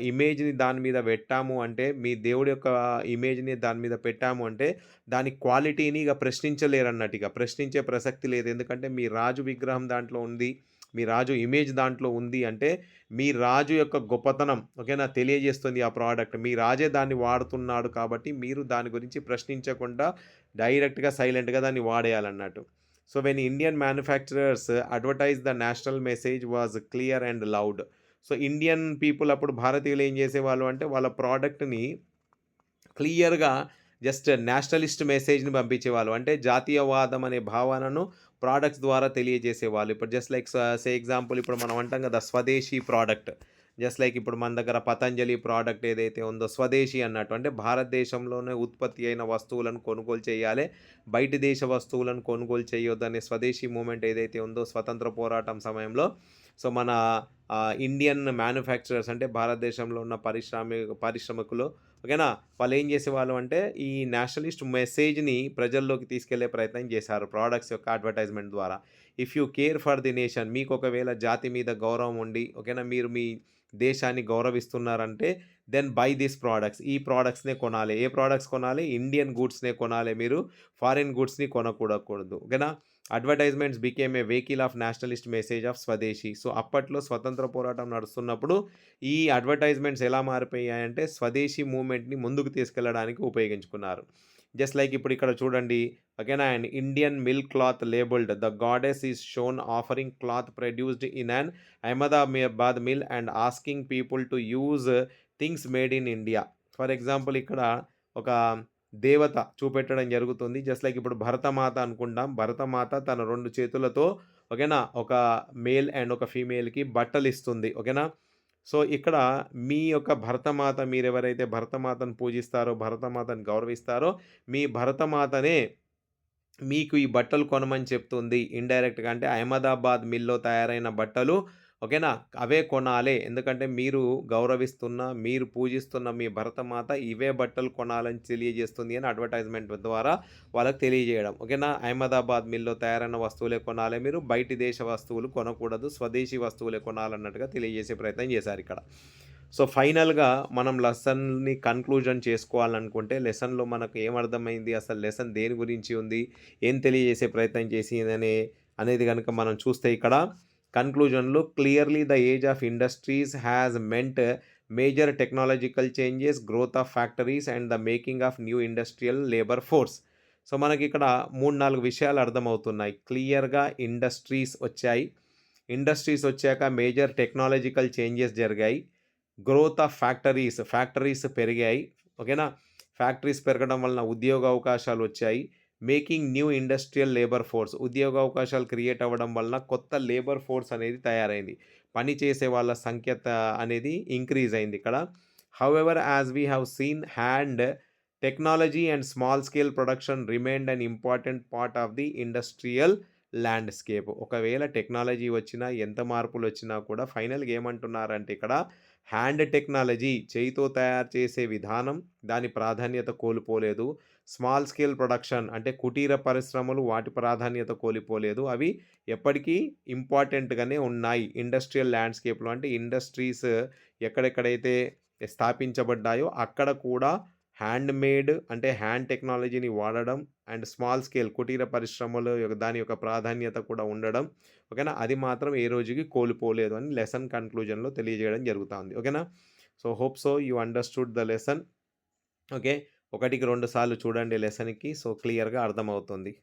ఇమేజ్‌ని దాని మీద పెట్టాము అంటే, మీ దేవుడి యొక్క ఇమేజ్‌ని దాని మీద పెట్టాము అంటే, దాని క్వాలిటీని ఇక ప్రశ్నించలేరన్నట్టు. ఇక ప్రశ్నించే ప్రసక్తి లేదు. ఎందుకంటే మీ రాజు విగ్రహం దాంట్లో ఉంది. మీ రాజు ఇమేజ్ దాంట్లో ఉంది అంటే, మీ రాజు యొక్క గొప్పతనం ఓకేనా తెలియజేస్తుంది ఆ ప్రోడక్ట్. మీ రాజే దాన్ని వాడుతున్నాడు కాబట్టి, మీరు దాని గురించి ప్రశ్నించకుండా డైరెక్ట్‌గా, సైలెంట్‌గా దాన్ని వాడేయాలన్నట్టు. So, when Indian manufacturers advertise the national message was clear and loud. So, Indian people అప్పుడు భారతీయులు ఏం చేసేవాళ్ళు అంటే, వాళ్ళ ప్రోడక్ట్‌ని క్లియర్‌గా జస్ట్ నేషనలిస్ట్ మెసేజ్‌ని పంపించేవాళ్ళు. అంటే జాతీయవాదం అనే భావనను ప్రొడక్ట్స్ ద్వారా తెలియజేసేవాళ్ళు. ఇప్పుడు జస్ట్ లైక్ ఎగ్జాంపుల్ ఇప్పుడు మనం అంటాం కదా! స్వదేశీ ప్రోడక్ట్. జస్ట్ లైక్ ఇప్పుడు మన దగ్గర పతంజలి ప్రోడక్ట్ ఏదైతే ఉందో స్వదేశీ అన్నట్టు. అంటే భారతదేశంలోనే ఉత్పత్తి అయిన వస్తువులను కొనుగోలు చేయాలి. బయటి దేశ వస్తువులను కొనుగోలు చేయొద్దనే స్వదేశీ మూవ్‌మెంట్ ఏదైతే ఉందో స్వతంత్ర పోరాటం సమయంలో సో, మన ఇండియన్ మ్యానుఫ్యాక్చరర్స్ అంటే భారతదేశంలో ఉన్న పారిశ్రామికులు ఓకేనా? వాళ్ళేం చేసేవాళ్ళు అంటే, ఈ నేషనలిస్ట్ మెసేజ్‌ని ప్రజల్లోకి తీసుకెళ్ళే ప్రయత్నం చేశారు ప్రొడక్ట్స్ యొక్క అడ్వర్టైజ్‌మెంట్ ద్వారా. If you care for the nation మీకు ఒకవేళ జాతి మీద గౌరవం ఉండి ఓకేనా? మీరు మీ దేశాన్ని గౌరవిస్తున్నారంటే, దెన్ బై దిస్ ప్రొడక్ట్స్. ఈ ప్రొడక్ట్స్‌నే కొనాలి. ఏ ప్రొడక్ట్స్ కొనాలి? ఇండియన్ గూడ్స్‌నే కొనాలి మీరు. ఫారిన్ గూడ్స్‌ని కొనకూడకూడదు. ఓకేనా? Advertisements became a vehicle of Nationalist message of స్వదేశీ. సో, అప్పట్లో స్వతంత్ర పోరాటం నడుస్తున్నప్పుడు ఈ అడ్వర్టైజ్మెంట్స్ ఎలా మారిపోయాయంటే స్వదేశీ మూవ్‌మెంట్‌ని ముందుకు తీసుకెళ్లడానికి ఉపయోగించుకున్నారు. జస్ట్ లైక్ ఇప్పుడు ఇక్కడ చూడండి ఓకేనా? And Indian mill cloth labelled the goddess is shown offering cloth produced in an Ahmedabad mill and asking people to use things made in India. For example ఇక్కడ ఒక దేవత చూపెట్టడం జరుగుతుంది. జస్ట్ లైక్ ఇప్పుడు భరతమాత అనుకుంటాం. భరతమాత తన 2 చేతులతో ఓకేనా? ఒక మేల్ అండ్ ఒక ఫీమేల్‌కి బట్టలిస్తుంది. ఓకేనా? సో, ఇక్కడ మీ యొక్క భరతమాత మీరెవరైతే భరతమాతను పూజిస్తారో, భరతమాతను గౌరవిస్తారో, మీ భరతమాతనే మీకు ఈ బట్టలు కొనమని చెప్తుంది. ఇండైరెక్ట్‌గా అంటే అహ్మదాబాద్ మిల్‌లో తయారైన బట్టలు ఓకేనా? అవే కొనాలే. ఎందుకంటే మీరు గౌరవిస్తున్న, మీరు పూజిస్తున్న మీ భరతమాత ఇవే బట్టలు కొనాలని తెలియజేస్తుంది అని అడ్వర్టైజ్‌మెంట్ ద్వారా వాళ్ళకి తెలియజేయడం. ఓకేనా? అహ్మదాబాద్ మిల్‌లో తయారైన వస్తువులే కొనాలి మీరు. బయటి దేశ వస్తువులు కొనకూడదు. స్వదేశీ వస్తువులే కొనాలన్నట్టుగా తెలియజేసే ప్రయత్నం చేశారిక్కడ. సో, ఫైనల్‌గా మనం లెసన్‌ని కన్క్లూజన్ చేసుకోవాలనుకుంటే లెసన్‌లో మనకు ఏమర్థమైంది? అసలు లెసన్ దేని గురించి ఉంది? ఏం తెలియజేసే ప్రయత్నం అనేది గనుక మనం చూస్తే ఇక్కడ కన్క్లూజన్‌లో clearly the age of industries has meant major technological changes, growth of factories and the making of new industrial labour force. So, మనకిక్కడ 3, 4 విషయాలు అర్థమవుతున్నాయి. క్లియర్‌గా ఇండస్ట్రీస్ వచ్చాయి. ఇండస్ట్రీస్ వచ్చాక మేజర్ టెక్నాలజికల్ చేంజెస్ జరిగాయి. గ్రోత్ ఆఫ్ ఫ్యాక్టరీస్ పెరిగాయి. ఓకేనా? ఫ్యాక్టరీస్ పెరగడం వలన ఉద్యోగ అవకాశాలు వచ్చాయి. Making new industrial labour force ఉద్యోగ అవకాశాలు క్రియేట్ అవ్వడం వలన కొత్త లేబర్ ఫోర్స్ అనేది తయారైంది. పని చేసే వాళ్ళ సంఖ్య అనేది ఇంక్రీజ్ అయింది ఇక్కడ. However as we have seen hand technology and small scale production remained an important part of the industrial landscape. ఒకవేళ టెక్నాలజీ వచ్చినా, ఎంత మార్పులొచ్చినా కూడా ఫైనల్‌గా ఏమంటున్నారంటే ఇక్కడ హ్యాండ్ టెక్నాలజీ చేయితో తయారు చేసే విధానం దాని ప్రాధాన్యత కోల్పోలేదు. స్మాల్ స్కేల్ ప్రొడక్షన్ అంటే కుటీర పరిశ్రమలు వాటి ప్రాధాన్యత కోల్పోలేదు. అవి ఎప్పటికీ ఇంపార్టెంట్‌గానే ఉన్నాయి. ఇండస్ట్రియల్ ల్యాండ్‌స్కేప్‌లో అంటే ఇండస్ట్రీస్ ఎక్కడెక్కడైతే స్థాపించబడ్డాయో అక్కడ కూడా హ్యాండ్‌మేడ్ అంటే హ్యాండ్ టెక్నాలజీని వాడడం అండ్ స్మాల్ స్కేల్ కుటీర పరిశ్రమలు దాని యొక్క ప్రాధాన్యత కూడా ఉండడం. ఓకేనా? అది మాత్రం ఏ రోజుకి కోల్పోలేదు అని లెసన్ కన్క్లూజన్‌లో తెలియజేయడం జరుగుతుంది. ఓకేనా? So, hope so you understood the lesson. Okay. 1కి 2 సార్లు చూడండి లెసన్‌కి. సో, క్లియర్‌గా అర్థమవుతుంది.